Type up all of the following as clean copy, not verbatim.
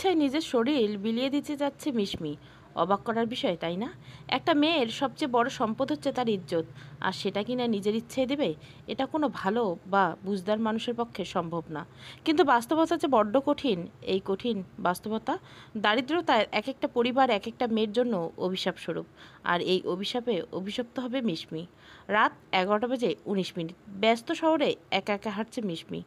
ইচ্ছায় নিজের শরীর বিলিয়ে দিতে যাচ্ছে মিশমি। অবাক করার বিষয়, তাই না? একটা মেয়ের সবচেয়ে বড় সম্পদ হচ্ছে তার ইজ্জত, আর সেটা কিনা নিজের ইচ্ছায় দেবে? এটা কোনো ভালো বা বুঝদার মানুষের পক্ষে সম্ভব না। কিন্তু বাস্তবতা যে বড্ড কঠিন। এই কঠিন বাস্তবতা, দারিদ্রতায় এক একটা পরিবার এক একটা মেয়ের জন্য অভিশাপ স্বরূপ। আর এই অভিশাপে অভিশপ্ত হবে মিশমি। রাত 11:19। ব্যস্ত শহরে একা একা হাঁটছে মিশমি।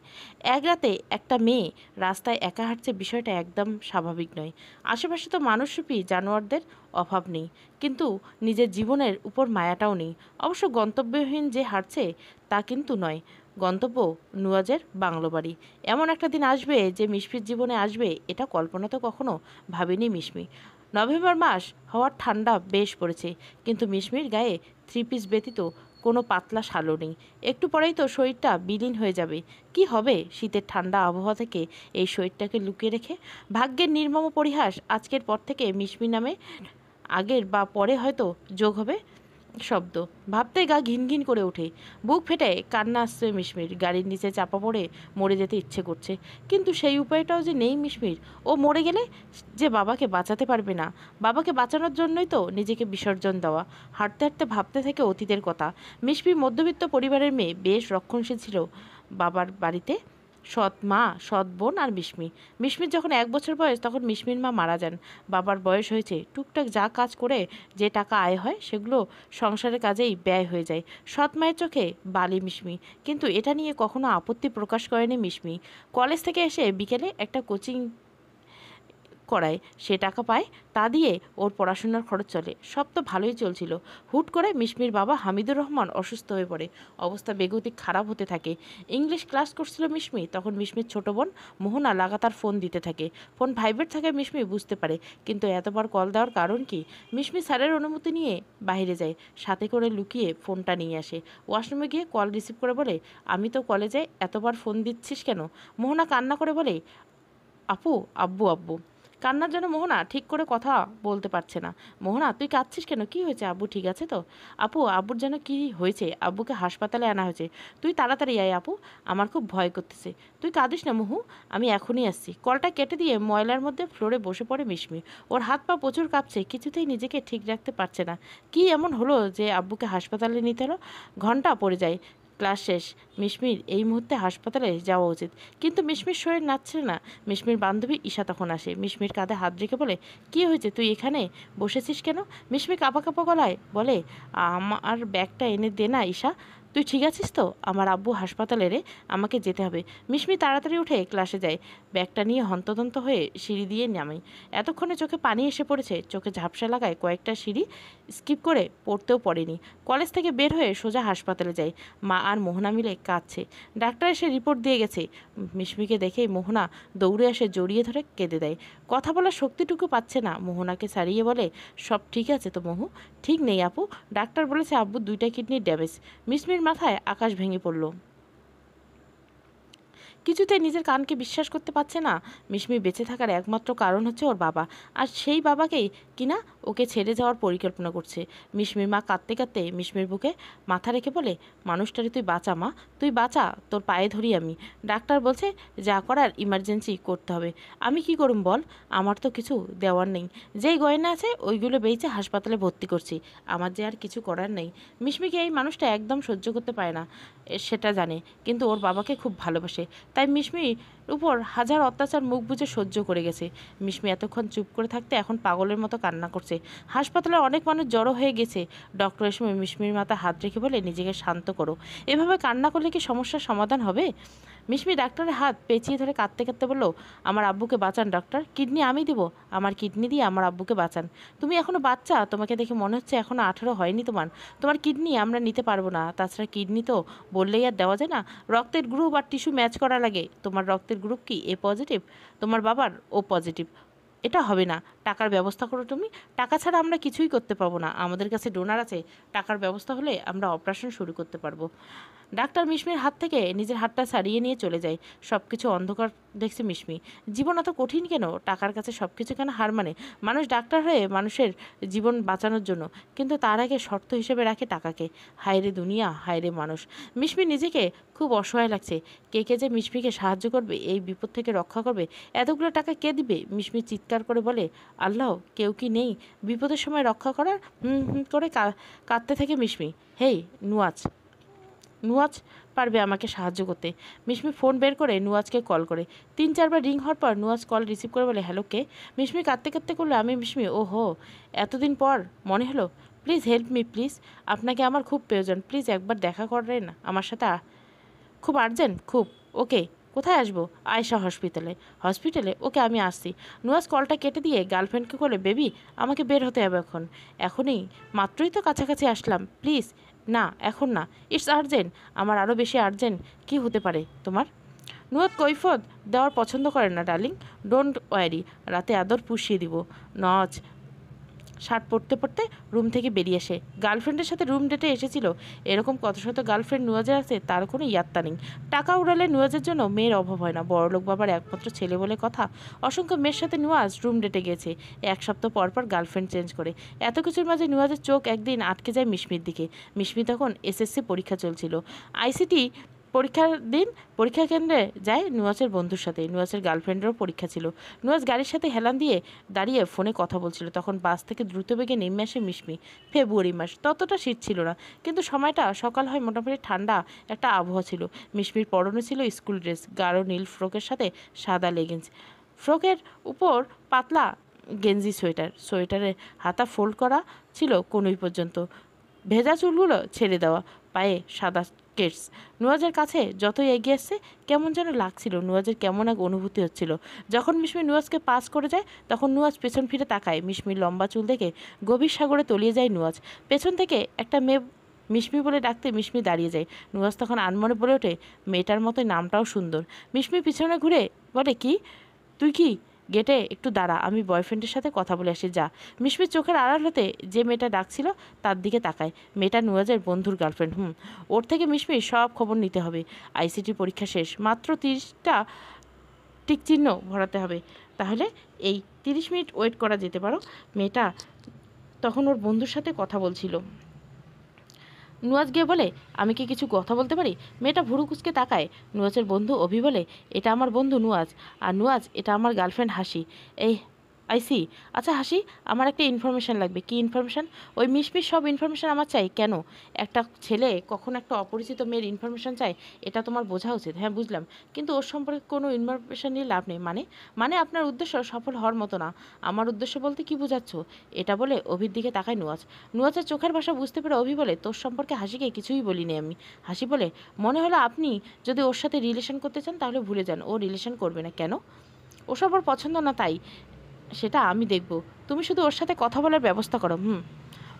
এক রাতে একটা মেয়ে রাস্তায় একা হাঁটছে, বিষয়টা একদম স্বাভাবিক নয়। আশেপাশে তো মানুষরূপী জানোয়ারদের অভাব নেই, কিন্তু নিজের জীবনের উপর মায়াটাও নেই। অবশ্য গন্তব্যহীন যে হাঁটছে তা কিন্তু নয়। গন্তব্য নুয়াজের বাংলো বাড়ি। এমন একটা দিন আসবে যে মিশমির জীবনে আসবে, এটা কল্পনা তো কখনো ভাবেনি মিশমি। নভেম্বর মাস হওয়ার ঠান্ডা বেশ পড়েছে, কিন্তু মিশমির গায়ে থ্রি পিস ব্যতীত কোনো পাতলা শালও নেই। একটু পরেই তো শরীরটা বিলীন হয়ে যাবে। কি হবে শীতের ঠান্ডা আবহাওয়া থেকে এই শরীরটাকে লুকিয়ে রেখে? ভাগ্যের নির্মম পরিহাস, আজকের পর থেকে মিশমি নামে আগের বা পরে হয়তো যোগ হবে শব্দ। ভাবতে গা ঘিন ঘিন করে ওঠে, বুক ফেটে কান্না আসছে মিশমির। গাড়ির নিচে চাপা পড়ে মরে যেতে ইচ্ছে করছে, কিন্তু সেই উপায়টাও যে নেই মিশমির। ও মরে গেলে যে বাবাকে বাঁচাতে পারবে না। বাবাকে বাঁচানোর জন্যই তো নিজেকে বিসর্জন দেওয়া। হাঁটতে হাঁটতে ভাবতে থাকে অতীতের কথা। মিশমি মধ্যবিত্ত পরিবারের মেয়ে, বেশ রক্ষণশীল ছিল বাবার বাড়িতে। সৎ মা, সৎ বোন আর মিশমি। মিশমির যখন 1 বছর বয়স, তখন মিশমির মা মারা যান। বাবার বয়স হয়েছে, টুকটাক যা কাজ করে যে টাকা আয় হয় সেগুলো সংসারের কাজেই ব্যয় হয়ে যায়। সৎ মায়ের চোখে বালি মিশমি, কিন্তু এটা নিয়ে কখনো আপত্তি প্রকাশ করেনি মিশমি। কলেজ থেকে এসে বিকেলে একটা কোচিং করায়, সে টাকা পায়, তা দিয়ে ওর পড়াশোনার খরচ চলে। সব তো ভালোই চলছিল। হুট করে মিশমির বাবা হামিদুর রহমান অসুস্থ হয়ে পড়ে। অবস্থা বেগতিক খারাপ হতে থাকে। ইংলিশ ক্লাস করছিল মিশমি, তখন মিশমির ছোট বোন মোহনা লাগাতার ফোন দিতে থাকে। ফোন ভাইব্রেট থাকে, মিশমি বুঝতে পারে, কিন্তু এতবার কল দেওয়ার কারণ কি? মিশমি স্যারের অনুমতি নিয়ে বাইরে যায়, সাথে করে লুকিয়ে ফোনটা নিয়ে আসে। ওয়াশরুমে গিয়ে কল রিসিভ করে বলে, আমি তো কলেজে, এতবার ফোন দিচ্ছিস কেন? মোহনা কান্না করে বলে, আপু, আব্বু আব্বু। কান্নার জন্য মোহনা ঠিক করে কথা বলতে পারছে না। মোহনা, তুই কাঁদছিস কেন? কি হয়েছে? আব্বু ঠিক আছে তো? আপু, আব্বুর যেন কি হয়েছে, আব্বুকে হাসপাতালে আনা হয়েছে। তুই তাড়াতাড়ি আয় আপু, আমার খুব ভয় করতেছে। তুই কাঁদিস না মোহু, আমি এখনই আসছি। কলটা কেটে দিয়ে ময়লার মধ্যে ফ্লোরে বসে পড়ে মিশমি। ওর হাত পা প্রচুর কাঁপছে, কিছুতেই নিজেকে ঠিক রাখতে পারছে না। কি এমন হলো যে আব্বুকে হাসপাতালে নিতে হলো? ঘন্টা পড়ে যায়, ক্লাস শেষ। মিশমির এই মুহূর্তে হাসপাতালে যাওয়া উচিত, কিন্তু মিশমির শরীর নাচছে না। মিশমির বান্ধবী ঈশা তখন আসে, মিশমির কাঁধে হাত রেখে বলে, কি হয়েছে, তুই এখানে বসেছিস কেন? মিশমি কাঁপা কাঁপা গলায় বলে, আমার ব্যাগটা এনে দে না ঈশা। তুই ঠিক আছিস তো? আমার আব্বু হাসপাতালে রে, আমাকে যেতে হবে। মিশমি তাড়াতাড়ি উঠে ক্লাসে যায়, ব্যাগটা নিয়ে হন্তদন্ত হয়ে সিঁড়ি দিয়ে নামে। এতক্ষণে চোখে পানি এসে পড়েছে, চোখে ঝাপসা লাগায় কয়েকটা সিঁড়ি স্কিপ করে পড়তেও পড়েনি। কলেজ থেকে বের হয়ে সোজা হাসপাতালে যায়। মা আর মোহনা মিলে কাঁদছে। ডাক্তার এসে রিপোর্ট দিয়ে গেছে। মিশমিকে দেখেই মোহনা দৌড়ে এসে জড়িয়ে ধরে কেঁদে দেয়। কথা বলার শক্তিটুকু পাচ্ছে না। মোহনাকে ছাড়িয়ে বলে, সব ঠিক আছে তো মোহু? ঠিক নেই আপু, ডাক্তার বলেছে আব্বুর 2টা কিডনির ড্যামেজ। মিশমির মাথায় আকাশ ভেঙে পড়ল। কিছুতেই নিজের কানকে বিশ্বাস করতে পারছে না। মিশমি বেঁচে থাকার একমাত্র কারণ হচ্ছে ওর বাবা, আর সেই বাবাকেই কিনা ওকে ছেড়ে যাওয়ার পরিকল্পনা করছে। মিশমির মা কাঁদতে কাঁদতে মিশমির বুকে মাথা রেখে বলে, মানুষটারে তুই বাঁচা মা, তুই বাঁচা, তোর পায়ে ধরি আমি। ডাক্তার বলছে যা করার ইমার্জেন্সি করতে হবে। আমি কি করুম বল, আমার তো কিছু দেওয়ার নেই। যেই গয়না আছে ওইগুলো বেচে হাসপাতালে ভর্তি করছি, আমার যে আর কিছু করার নেই। মিশমিকে এই মানুষটা একদম সহ্য করতে পারে না, সেটা জানে, কিন্তু ওর বাবাকে খুব ভালোবাসে। তাই মিশমির উপর হাজার অত্যাচার মুখ বুজে সহ্য করে গেছে। মিশমি এতক্ষণ চুপ করে থাকতে এখন পাগলের মতো কান্না করছে। হাসপাতালে অনেক মানুষ জড়ো হয়ে গেছে। ডক্টরের সময় মিশমির মাথা হাত রেখে বলে, নিজেকে শান্ত করো, এভাবে কান্না করলে কি সমস্যার সমাধান হবে? মিশমি ডাক্তারের হাত পেঁচিয়ে ধরে কাঁদতে কাঁদতে বলল, আমার আব্বুকে বাঁচান ডক্টর, কিডনি আমি দিব, আমার কিডনি দিয়ে আমার আব্বুকে বাঁচান। তুমি এখনো বাচ্চা, তোমাকে দেখে মনে হচ্ছে এখনো 18 হয়নি তোমার। তোমার কিডনি আমরা নিতে পারবো না, তাছাড়া কিডনি তো বললেই আর দেওয়া যায় না, রক্তের গ্রুপ আর টিস্যু ম্যাচ করা লাগে। তোমার রক্তের গ্রুপ কি এ পজিটিভ, তোমার বাবার ও পজিটিভ। এটা হবে না, টাকার ব্যবস্থা করো তুমি। টাকা ছাড়া আমরা কিছুই করতে পারবো না, আমাদের কাছে ডোনার আছে, টাকার ব্যবস্থা হলে আমরা অপারেশন শুরু করতে পারবো। ডাক্তার মিশমির হাত থেকে নিজের হাতটা ছাড়িয়ে নিয়ে চলে যায়। সব কিছু অন্ধকার দেখছে মিশমি। জীবন এত কঠিন কেন? টাকার কাছে সব কিছু কেন হার মানে? মানুষ ডাক্তার হয়ে মানুষের জীবন বাঁচানোর জন্য, কিন্তু তার আগে শর্ত হিসেবে রাখে টাকাকে। হায়রে দুনিয়া, হায়রে মানুষ। মিশমি নিজেকে খুব অসহায় লাগছে। কে যে মিশমিকে সাহায্য করবে, এই বিপদ থেকে রক্ষা করবে? এতগুলো টাকা কে দিবে? মিশমি চিৎকার করে বলে, আল্লাহ, কেউ কি নেই বিপদের সময় রক্ষা করার? হুম হুম করে কাঁদতে থাকে মিশমি। হেই নুয়াজ, নুয়াজ পারবে আমাকে সাহায্য করতে। মিশমি ফোন বের করে নুয়াজকে কল করে। 3-4বার রিং হওয়ার পর নুয়াজ কল রিসিভ করে বলে, হ্যালো কে? মিশমি কাঁদতে কাঁদতে করলো, আমি মিশমি। ও হো, এতদিন পর মনে হলো। প্লিজ হেল্প মি প্লিজ, আপনাকে আমার খুব প্রয়োজন। প্লিজ একবার দেখা করেন আমার সাথে, খুব আর্জেন্ট খুব। ওকে, কোথায় আসবো? আয়শা হসপিটালে। হসপিটালে? ওকে, আমি আসছি। নুয়াজ কলটা কেটে দিয়ে গার্লফ্রেন্ডকে বলে, বেবি আমাকে বের হতে হবে এখন, এখনই, মাত্রই তো কাছাকাছি আসলাম, প্লিজ। না এখন না, ইটস আর্জেন্ট। আমার আরও বেশি আর্জেন্ট কী হতে পারে তোমার? নুয়াজ কৈফত দেওয়ার পছন্দ করে না ডার্লিং, ডোন্ট ওয়ারি, রাতে আদর পুষিয়ে দিব। নজ শার্ট পরতে পরতে রুম থেকে বেরিয়ে আসে। গার্লফ্রেন্ডের সাথে রুম ডেটে এসেছিল, এরকম কত শত গার্লফ্রেন্ড নুয়াজের আছে, তার কোনো ইয়াত্তা নেই। টাকা উড়ালে নুয়াজের জন্য মেয়ের অভাব হয় না, বড়লোক বাবার একমাত্র ছেলে বলে কথা। অসংখ্য মেয়ের সাথে নুয়াজ রুম ডেটে গেছে, 1 সপ্তাহ পর পর গার্লফ্রেন্ড চেঞ্জ করে। এত কিছুর মাঝে নুয়াজের চোখ একদিন আটকে যায় মিশমির দিকে। মিশমি তখন এসএসসি পরীক্ষা চলছিল। আইসিটি পরীক্ষার দিন পরীক্ষা কেন্দ্রে যায় নুয়াজের বন্ধুর সাথে। নুয়াজের গার্লফ্রেন্ডেরও পরীক্ষা ছিল। নুয়াজ গাড়ির সাথে হেলান দিয়ে দাঁড়িয়ে ফোনে কথা বলছিল। তখন বাস থেকে দ্রুত বেগে নেমে আসে মিশমি। ফেব্রুয়ারি মাস, ততটা শীত ছিল না, কিন্তু সময়টা সকাল হয়, মোটামুটি ঠান্ডা একটা আবহাওয়া ছিল। মিশমির পরনে ছিল স্কুল ড্রেস, গাঢ় নীল ফ্রকের সাথে সাদা লেগিংস, ফ্রকের উপর পাতলা গেঞ্জি সোয়েটার। সোয়েটারের হাতা ফোল্ড করা ছিল কনুই পর্যন্ত, ভেজা চুলগুলো ছেড়ে দেওয়া, পায়ে সাদা কেটস। নুয়াজের কাছে যতই এগিয়ে আসছে কেমন যেন লাগছিল, নুয়াজের কেমন এক অনুভূতি হচ্ছিল। যখন মিশমি নুয়াজকে পাস করে যায় তখন নুয়াজ পেছন ফিরে তাকায়। মিশমির লম্বা চুল দেখে গভীর সাগরে তলিয়ে যায় নুয়াজ। পেছন থেকে একটা মেয়ে মিশমি বলে ডাকতে মিশমি দাঁড়িয়ে যায়। নুয়াজ তখন আনমনে বলে ওঠে, মেয়েটার মতোই, নামটাও সুন্দর। মিশমি পিছনে ঘুরে বলে, কি তুই কি? গেটে একটু দাঁড়া, আমি বয়ফ্রেন্ডের সাথে কথা বলে আসি, যা। মিশমির চোখের আড়াল হতে যে মেয়েটা ডাকছিল তার দিকে তাকায়। মেয়েটা নুয়াজের বন্ধুর গার্লফ্রেন্ড। ওর থেকে মিশমির সব খবর নিতে হবে। আইসিটি পরীক্ষা শেষ, মাত্র 30টা টিক চিহ্ন ভরাতে হবে, তাহলে এই 30 মিনিট ওয়েট করা যেতে পারো। মেয়েটা তখন ওর বন্ধুর সাথে কথা বলছিল। নুয়াজ গিয়ে বলে, আমি কি কিছু কথা বলতে পারি? মেয়েটা ভুরু কুচকে তাকায়। নুয়াজের বন্ধু অভি বলে, এটা আমার বন্ধু নুয়াজ, আর নুয়াজ এটা আমার গার্লফ্রেন্ড হাসি। এই আইসি, আচ্ছা হাসি, আমার একটা ইনফরমেশান লাগবে। কি ইনফরমেশান? ওই মিশমিশ সব ইনফরমেশান আমার চাই। কেন? একটা ছেলে কখন একটা অপরিচিত মেয়ের ইনফরমেশান চায়, এটা তোমার বোঝা উচিত। হ্যাঁ বুঝলাম, কিন্তু ওর সম্পর্কে কোনো ইনফরমেশান নিয়ে লাভ নেই। মানে আপনার উদ্দেশ্য সফল হওয়ার মতো না। আমার উদ্দেশ্য বলতে কি বোঝাচ্ছ? এটা বলে অভির দিকে তাকায় নুয়াজ। নুয়াজের চোখের ভাষা বুঝতে পেরে অভি বলে, তোর সম্পর্কে হাসিকে কিছুই বলিনি আমি। হাসি বলে, মনে হলো আপনি যদি ওর সাথে রিলেশন করতে চান তাহলে ভুলে যান, ও রিলেশন করবে না। কেন? ওসব ওর পছন্দ না, তাই। সেটা আমি দেখব, তুমি শুধু ওর সাথে কথা বলার ব্যবস্থা করো।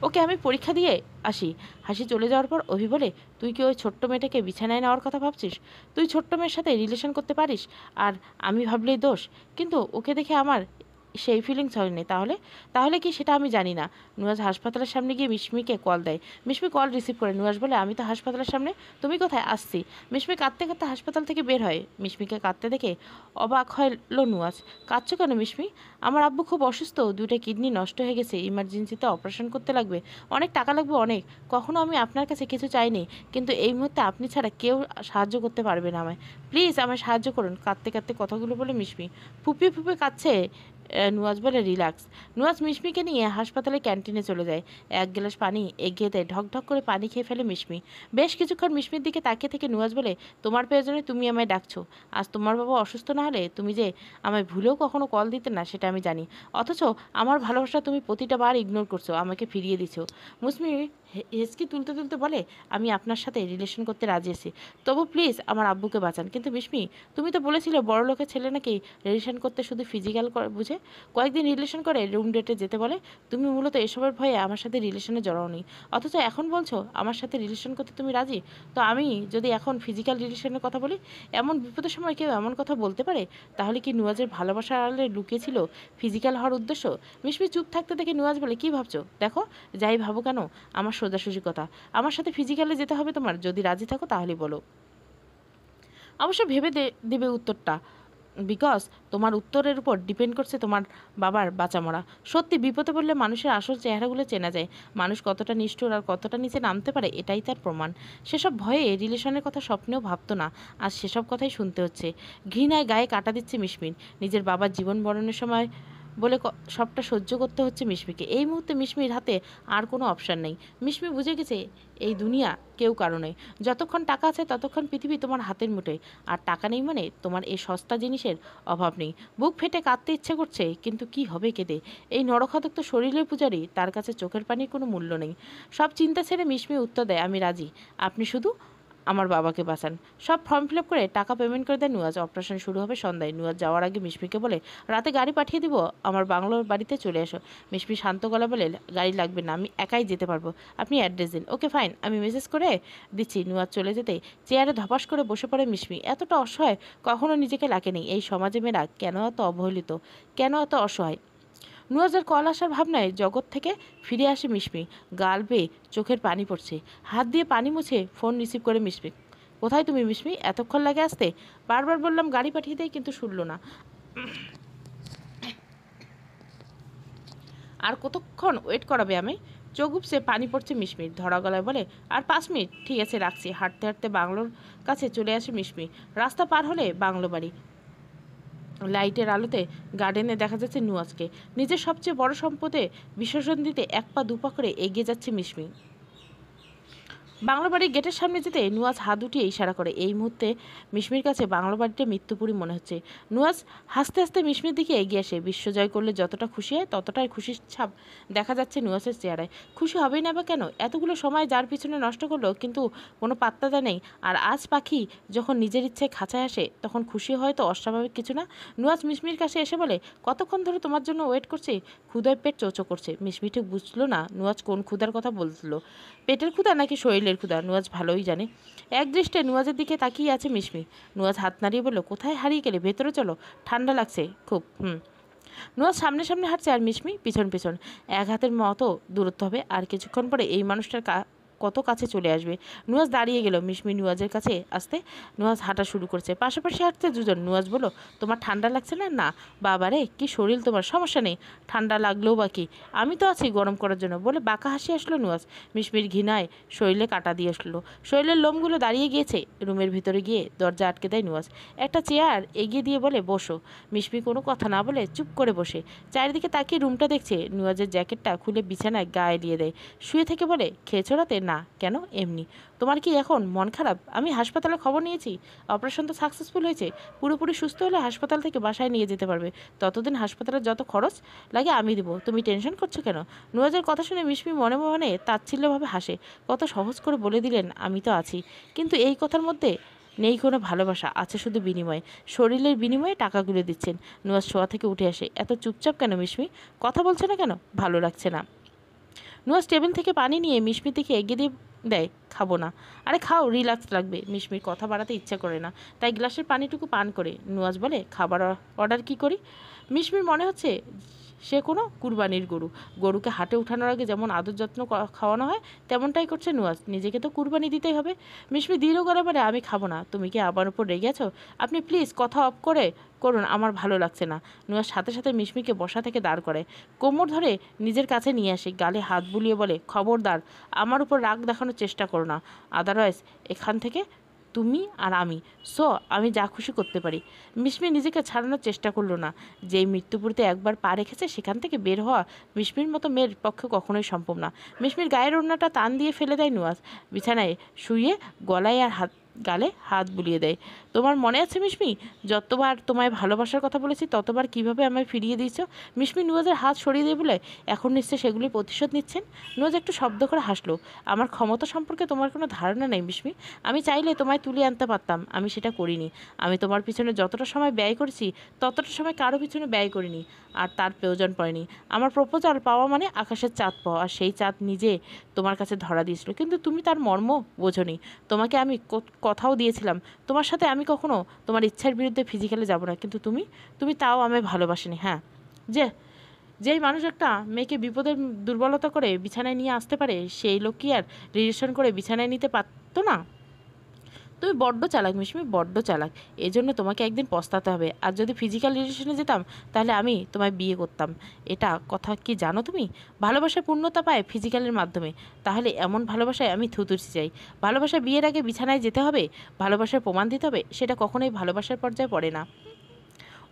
ওকে, আমি পরীক্ষা দিয়ে আসি। হাসি চলে যাওয়ার পর অভি বলে, তুই কি ওই ছোট্ট মেয়েটাকে বিছানায় নেওয়ার কথা ভাবছিস? তুই ছোট্ট মেয়ের সাথে রিলেশন করতে পারিস, আর আমি ভাবলেই দোষ? কিন্তু ওকে দেখে আমার সেই ফিলিংস হয়নি। তাহলে তাহলে কি সেটা আমি জানি না। নুয়াজ হাসপাতালের সামনে গিয়ে মিশমিকে কল দেয়। মিশমি কল রিসিভ করে। নুয়াজ বলে, আমি তো হাসপাতালের সামনে, তুমি কোথায়? আসছি। মিশমি কাঁদতে কাঁদতে হাসপাতাল থেকে বের হয়। মিশমিকে কাঁদতে দেখে অবাক হলো নুয়াজ। কাঁদছো কেন মিশমি? আমার আব্বু খুব অসুস্থ, 2টা কিডনি নষ্ট হয়ে গেছে, ইমার্জেন্সিতে অপারেশন করতে লাগবে, অনেক টাকা লাগবে অনেক। কখনো আমি আপনার কাছে কিছু চাইনি, কিন্তু এই মুহূর্তে আপনি ছাড়া কেউ সাহায্য করতে পারবে না আমায়। প্লিজ আমায় সাহায্য করুন। কাঁদতে কাঁদতে কথাগুলো বলে মিশমি। ফুপিয়ে ফুপিয়ে কাঁদছে। নুয়াজ বলে, রিল্যাক্স। নুয়াজ মিশমিকে নিয়ে হাসপাতালের ক্যান্টিনে চলে যায়। 1 গ্লাস পানি এগিয়ে দেয়। ঢক ঢক করে পানি খেয়ে ফেলে মিশমি। বেশ কিছুক্ষণ মিশমির দিকে তাকিয়ে থেকে নুয়াজ বলে, তোমার প্রয়োজনে তুমি আমায় ডাকছো। আজ তোমার বাবা অসুস্থ না হলে তুমি যে আমায় ভুলেও কখনো কল দিতে না, সেটা আমি জানি। অথচ আমার ভালোবাসা তুমি প্রতিটা বার ইগনোর করছো, আমাকে ফিরিয়ে দিছো। মুসমি হেসকি তুলতে তুলতে বলে, আমি আপনার সাথে রিলেশন করতে রাজি আছি, তবু প্লিজ আমার আব্বুকে বাঁচান। কিন্তু মিশমি, তুমি তো বলেছিলে বড় লোকের ছেলে নাকি রিলেশন করতে শুধু ফিজিক্যাল বুঝে। কয়েকদিন রিলেশন করে রুম ডেটে যেতে বলে। তুমি মূলত এসবের ভয়ে আমার সাথে রিলেশনে জড়াওনি, অথচ এখন বলছো আমার সাথে রিলেশন করতে তুমি রাজি। তো আমি যদি এখন ফিজিক্যাল রিলেশনের কথা বলি, এমন বিপদের সময় কেউ এমন কথা বলতে পারে? তাহলে কি নুয়াজের ভালোবাসার আড়ালে লুকিয়েছিল ফিজিক্যাল হওয়ার উদ্দেশ্য? মিশমি চুপ থাকতে দেখে নুয়াজ বলে, কি ভাবছো? দেখো, যাই ভাবো কেন, আমার সোজাসুজি কথা, আমার সাথে ফিজিক্যালে যেতে হবে তোমার? যদি রাজি থাকো তাহলে বলো। অবশ্য ভেবে দেবে উত্তরটা, বিকজ তোমার উত্তরের উপর ডিপেন্ড করছে তোমার বাবার বাঁচা মরা। সত্যি বিপদে পড়লে মানুষের আসল চেহারাগুলো চেনা যায়। মানুষ কতটা নিষ্ঠুর আর কতটা নিচে নামতে পারে এটাই তার প্রমাণ। সেসব ভয়ে রিলেশনের কথা স্বপ্নেও ভাবতো না, আজ সেসব কথাই শুনতে হচ্ছে। ঘৃণায় গায়ে কাটা দিচ্ছে মিশমির। নিজের বাবার জীবন বরণের সময় বলে সবটা সহ্য করতে হচ্ছে মিশমিকে। এই মুহূর্তে মিশমির হাতে আর কোনো অপশান নেই। মিশমি বুঝে গেছে এই দুনিয়া কেউ কারণে, যতক্ষণ টাকা আছে ততক্ষণ পৃথিবী তোমার হাতের মুঠোয়, আর টাকা নেই মানে তোমার এই সস্তা জিনিসের অভাব নেই। বুক ফেটে কাঁদতে ইচ্ছে করছে, কিন্তু কি হবে কেঁদে? এই নরখাদক তো শরীরের পূজারি, তার কাছে চোখের পানির কোনো মূল্য নেই। সব চিন্তা ছেড়ে মিশমি উত্তর দেয়, আমি রাজি, আপনি শুধু আমার বাবাকে বাঁচান। সব ফর্ম ফিল আপ করে টাকা পেমেন্ট করে দেয় নুয়াজ। অপারেশন শুরু হবে সন্ধ্যায়। নুয়াজ যাওয়ার আগে মিশমিকে বলে, রাতে গাড়ি পাঠিয়ে দিব, আমার বাংলোর বাড়িতে চলে এসো। মিশমি শান্ত গলা বলে, গাড়ি লাগবে না, আমি একাই যেতে পারবো, আপনি অ্যাড্রেস দিন। ওকে ফাইন, আমি মেসেজ করে দিচ্ছি। নুয়াজ চলে যেতেই চেয়ারে ধপাস করে বসে পড়ে মিশমি। এতটা অসহায় কখনো নিজেকে লাগেনি। এই সমাজে মেয়েরা কেন এত অবহেলিত, কেন এত অসহায়? নুয়াজের কল আসার ভাবনায় জগৎ থেকে ফিরে আসে মিশমি। গাল বেয়ে চোখের পানি পড়ছে, হাত দিয়ে পানি মুছে ফোন রিসিভ করে মিশমি। কোথায় তুমি মিশমি? এতক্ষণ লাগে আসতে? বারবার বললাম গাড়ি পাঠিয়ে দেয়, কিন্তু শুনল না। আর কতক্ষণ ওয়েট করাবে আমি? চোখ উপসে পানি পড়ছে মিশমির। ধরা গলায় বলে, আর 5 মিনিট। ঠিক আছে, রাখছি। হাঁটতে হাঁটতে বাংলোর কাছে চলে আসে মিশমি। রাস্তা পার হলে বাংলো বাড়ি। লাইটের আলোতে গার্ডেনে দেখা যাচ্ছে নুয়াজকে। নিজের সবচেয়ে বড় সম্পদে বিসর্জন দিতে এক পা দুপা করে এগিয়ে যাচ্ছে মিশমি। বাংলা বাড়ির গেটের সামনে যেতে নুয়াজ হাত উঠিয়ে ইশারা করে। এই মুহূর্তে মিশমির কাছে বাংলা বাড়িটা মৃত্যুপুরী মনে হচ্ছে। নুয়াজ হাসতে হাসতে মিশমির দিকে এগিয়ে আসে। বিশ্বজয় করলে যতটা খুশি হয় ততটাই খুশির ছাপ দেখা যাচ্ছে নুয়াজের চেহারায়। খুশি হবেই না বা কেন? এতগুলো সময় যার পিছনে নষ্ট করলো, কিন্তু কোনো পাত্তা দেয় নেই। আর আজ পাখি যখন নিজের ইচ্ছে খাঁচায় আসে, তখন খুশি হয় তো অস্বাভাবিক কিছু না। নুয়াজ মিশমির কাছে এসে বলে, কতক্ষণ ধরে তোমার জন্য ওয়েট করছি, ক্ষুধায় পেট চোচো করছে। মিশমি ঠিক বুঝলো না নুয়াজ কোন ক্ষুধার কথা বলছিল, পেটের ক্ষুধা নাকি শরীরের ক্ষুধা। নুয়াজ ভালোই জানে। এক দৃষ্টে নুয়াজের দিকে তাকিয়ে আছে মিশমি। নুয়াজ হাত নাড়িয়ে বলল, কোথায় হারিয়ে গেলে? ভেতরে চলো, ঠান্ডা লাগছে খুব। নুয়াজ সামনে সামনে হাঁটছে আর মিশমি পিছন পিছন। এক হাতের মতো দূরত্ব হবে, আর কিছুক্ষণ পরে এই মানুষটার কত কাছে চলে আসবে। নুয়াজ দাঁড়িয়ে গেল। মিশমি নুয়াজের কাছে আসতে নুয়াজ হাঁটা শুরু করছে। পাশাপাশি হাঁটছে দুজন। নুয়াজ বলল, তোমার ঠান্ডা লাগছে না? না। বাবারে, কি শরীর তোমার, সমস্যা নেই, ঠান্ডা লাগলেও বাকি, আমি তো আছি গরম করার জন্য, বলে বাঁকা হাসি আসলো নুয়াজ। মিশমির ঘৃণায় শরীরে কাটা দিয়ে আসলো। শরীরের লোমগুলো দাঁড়িয়ে গিয়েছে। রুমের ভিতরে গিয়ে দরজা আটকে দেয় নুয়াজ। একটা চেয়ার এগিয়ে দিয়ে বলে, বসো। মিশমি কোনো কথা না বলে চুপ করে বসে চারিদিকে তাকিয়ে রুমটা দেখছে। নুয়াজের জ্যাকেটটা খুলে বিছানায় গায়ে দিয়ে দেয়। শুয়ে থেকে বলে, খেয়েছো রাতে? না। কেন? এমনি। তোমার কি এখন মন খারাপ? আমি হাসপাতালে খবর নিয়েছি, অপারেশন তো সাকসেসফুল হয়েছে। পুরোপুরি সুস্থ হলে হাসপাতাল থেকে বাসায় নিয়ে যেতে পারবে। ততদিন হাসপাতালের যত খরচ লাগে আমি দেবো, তুমি টেনশন করছো কেন? নুয়াজের কথা শুনে মিশমি মনে মনে তাচ্ছিল্যভাবে হাসে। কত সহজ করে বলে দিলেন আমি তো আছি। কিন্তু এই কথার মধ্যে নেই কোনো ভালোবাসা, আছে শুধু বিনিময়। শরীরের বিনিময়ে টাকাগুলো দিচ্ছেন। নুয়াজ শোয়া থেকে উঠে আসে। এত চুপচাপ কেন মিশমি? কথা বলছে না কেন? ভালো লাগছে না। নুয়াজ টেবিল থেকে পানি নিয়ে মিশমির দিকে এগিয়ে দিয়ে দেয়, খাবো না। আরে খাও, রিল্যাক্স লাগবে। মিশমির কথা বাড়াতে ইচ্ছা করে না, তাই গ্লাসের পানিটুকু পান করে নুয়াজ বলে, খাবার অর্ডার কি করি? মিশমির মনে হচ্ছে সে কোনো কুরবানির গরু। গরুকে হাটে উঠানোর আগে যেমন আদর যত্ন খাওয়ানো হয়, তেমনটাই করছে নুয়াজ। নিজেকে তো কুরবানি দিতেই হবে। মিশমি দৃঢ় করে বলে, আমি খাবো না। তুমি কি আমার উপর রেগে আছো? আপনি প্লিজ কথা অফ করে করুন, আমার ভালো লাগছে না। নুয়াজ সাথে সাথে মিশমিকে বসা থেকে দাঁড় করে কোমর ধরে নিজের কাছে নিয়ে আসে। গালে হাত বুলিয়ে বলে, খবরদার আমার উপর রাগ দেখানোর চেষ্টা করো না, আদারওয়াইজ এখান থেকে তুমি আর আমি, সো আমি যা খুশি করতে পারি। মিশমি নিজেকে ছাড়ানোর চেষ্টা করলো না। যেই মৃত্যুপুরীতে একবার পা রেখেছে, সেখান থেকে বের হওয়া মিশমির মতো মেয়ের পক্ষে কখনোই সম্ভব না। মিশমির গায়ের ওড়নাটা টান দিয়ে ফেলে দেয় নুয়াজ। বিছানায় শুয়ে গলায় আর হাত গালে হাত বুলিয়ে দেয়। তোমার মনে আছে মিশমি, যতবার তোমায় ভালোবাসার কথা বলেছি ততবার কিভাবে আমায় ফিরিয়ে দিয়েছ? মিশমি নুয়াজের হাত সরিয়ে দিয়ে বলে, এখন নিশ্চয়ই সেগুলি প্রতিশোধ নিচ্ছেন? নুয়াজ একটু শব্দ করে হাসলো। আমার ক্ষমতা সম্পর্কে তোমার কোনো ধারণা নেই মিশমি। আমি চাইলে তোমায় তুলে আনতে পারতাম, আমি সেটা করিনি। আমি তোমার পিছনে যতটা সময় ব্যয় করেছি ততটা সময় কারো পিছনে ব্যয় করিনি, আর তার প্রয়োজন পড়েনি। আমার প্রপোজাল পাওয়া মানে আকাশের চাঁদ পাওয়া, আর সেই চাঁদ নিজে তোমার কাছে ধরা দিয়েছিল, কিন্তু তুমি তার মর্ম বোঝোনি। তোমাকে আমি কথাও দিয়েছিলাম তোমার সাথে আমি কখনো তোমার ইচ্ছার বিরুদ্ধে ফিজিক্যালি যাব না, কিন্তু তুমি তুমি তাও আমায় ভালোবাসিনি। হ্যাঁ, যে যেই মানুষ একটা মেয়েকে বিপদের দুর্বলতা করে বিছানায় নিয়ে আসতে পারে, সেই লোক কি আর রিলেশন করে বিছানায় নিতে পারতো না? তুমি বড্ড চালাক মিশমি, বড্ড চালাক। এই জন্য তোমাকে একদিন পস্তাতে হবে। আর যদি ফিজিক্যাল রিলেশনে যেতাম তাহলে আমি তোমায় বিয়ে করতাম। এটা কথা কি জানো তুমি? ভালোবাসায় পূর্ণতা পায় ফিজিক্যালের মাধ্যমে। তাহলে এমন ভালোবাসায় আমি থুতুরছি চাই। ভালোবাসা বিয়ের আগে বিছানায় যেতে হবে, ভালোবাসার প্রমাণ দিতে হবে, সেটা কখনোই ভালোবাসার পর্যায়ে পড়ে না।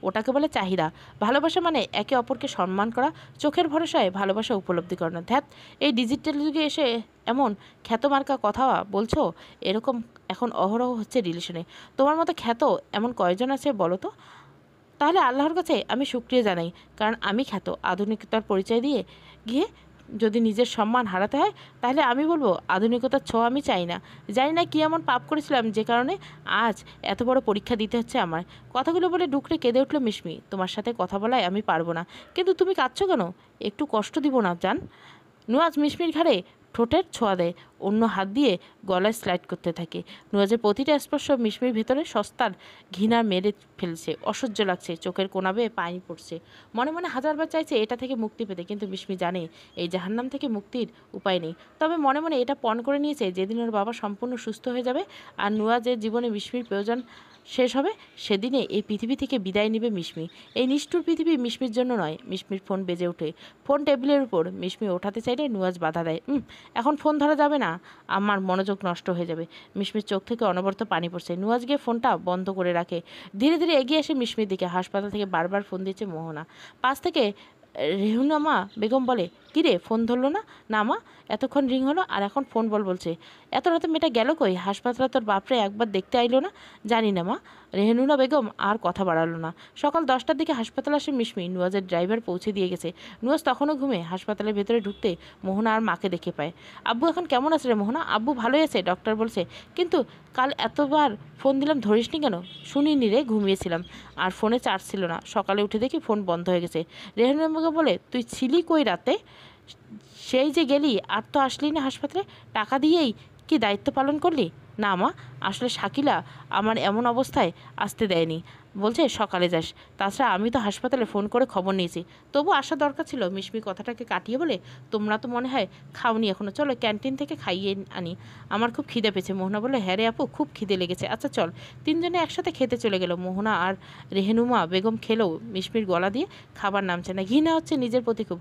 ওটাকে বলে চাহিদা। ভালোবাসা মানে একে অপরকে সম্মান করা, চোখের ভরসায় ভালোবাসা উপলব্ধি করানো। ধ্যাত, এই ডিজিটাল যুগে এসে এমন খ্যাতমার্কা কথা বলছো, এরকম এখন অহরহ হচ্ছে রিলেশনে। তোমার মতো খ্যাত এমন কয়জন আছে বলো তো? তাহলে আল্লাহর কাছে আমি শুকরিয়া জানাই, কারণ আমি খ্যাত আধুনিকতার পরিচয় দিয়ে গিয়ে যদি নিজের সম্মান হারাতে হয়, তাহলে আমি বলবো আধুনিকতার ছোঁয়া আমি চাই না। জানি না কী এমন পাপ করেছিলাম যে কারণে আজ এত বড় পরীক্ষা দিতে হচ্ছে আমার। কথাগুলো বলে ডুকরে কেঁদে উঠল মিশমি। তোমার সাথে কথা বলায় আমি পারবো না। কিন্তু তুমি কাঁদছো কেন? একটু কষ্ট দিব না জান? নুয়াজ মিশমির ঘাড়ে ঠোঁটের ছোঁয়া দেয়, অন্য হাত দিয়ে গলায় স্লাইড করতে থাকে। নুয়াজের প্রতিটা স্পর্শ মিশমির ভেতরে সস্তার ঘৃণা মেরে ফেলছে। অসহ্য লাগছে, চোখের কোনা বেয়ে পানি পড়ছে। মনে মনে হাজারবার চাইছে এটা থেকে মুক্তি পেতে, কিন্তু মিশমি জানে এই জাহান্নাম থেকে মুক্তির উপায় নেই। তবে মনে মনে এটা পণ করে নিয়েছে, যেদিন ওর বাবা সম্পূর্ণ সুস্থ হয়ে যাবে আর নুয়াজের জীবনে মিশমির প্রয়োজন শেষ হবে, সেদিনে এই পৃথিবী থেকে বিদায় নেবে মিশমি। এই নিষ্ঠুর পৃথিবী মিশমির জন্য নয়। মিশমির ফোন বেজে ওঠে। ফোন টেবিলের উপর। মিশমি ওঠাতে চাইলে নুয়াজ বাধা দেয়। এখন ফোন ধরা যাবে না, আমার মনোযোগ নষ্ট হয়ে যাবে। মিশমির চোখ থেকে অনবরত পানি পড়ছে। নুয়াজ গিয়ে ফোনটা বন্ধ করে রাখে। ধীরে ধীরে এগিয়ে আসে মিশমির দিকে। হাসপাতাল থেকে বারবার ফোন দিচ্ছে মোহনা। পাশ থেকে রেহুনামা বেগম বলে, কিরে ফোন ধরলো না? না মা, এতক্ষণ রিং হলো আর এখন ফোন বলছে। এত রাতে মেয়েটা গেল কই? হাসপাতালে তোর বাপরে একবার দেখতে আইলো না? জানি না মা। রেহনুনা বেগম আর কথা বাড়ালো না। সকাল 10টার দিকে হাসপাতালে আসে মিশমি। নুয়াজের ড্রাইভার পৌঁছে দিয়ে গেছে। নুয়াজ তখনও ঘুমে। হাসপাতালের ভেতরে ঢুকতে মোহনা আর মাকে দেখে পায়। আব্বু এখন কেমন আছে রে মোহনা? আব্বু ভালোই আছে, ডক্টর বলছে। কিন্তু কাল এতবার ফোন দিলাম ধরিসনি কেন? শুনিনি রে, ঘুমিয়েছিলাম আর ফোনে চার্জ ছিল না। সকালে উঠে দেখি ফোন বন্ধ হয়ে গেছে। রেহনুনা বেগম বলে, তুই ছিলি কই রাতে? সেই যে গেলি আর তো আসলি না হাসপাতালে। টাকা দিয়েই কি দায়িত্ব পালন করলি? না মা, আসলে শাকিলা আমার এমন অবস্থায় আসতে দেয়নি, বলছে সকালে যাস। তাছাড়া আমি তো হাসপাতালে ফোন করে খবর নিয়েছি, তবু আসা দরকার ছিল। মিশমি কথাটাকে কাটিয়ে বলে, তোমরা তো মনে হয় খাওনি এখনও, চলো ক্যান্টিন থেকে খাইয়ে আনি, আমার খুব খিদে পেয়েছে। মোহনা বলে, হ্যাঁ রে আপু, খুব খিদে লেগেছে। আচ্ছা চল। তিনজনে একসাথে খেতে চলে গেল। মোহনা আর রেহেনুমা বেগম খেলেও মিশমির গলা দিয়ে খাবার নামছে না। ঘৃণা হচ্ছে নিজের প্রতি খুব।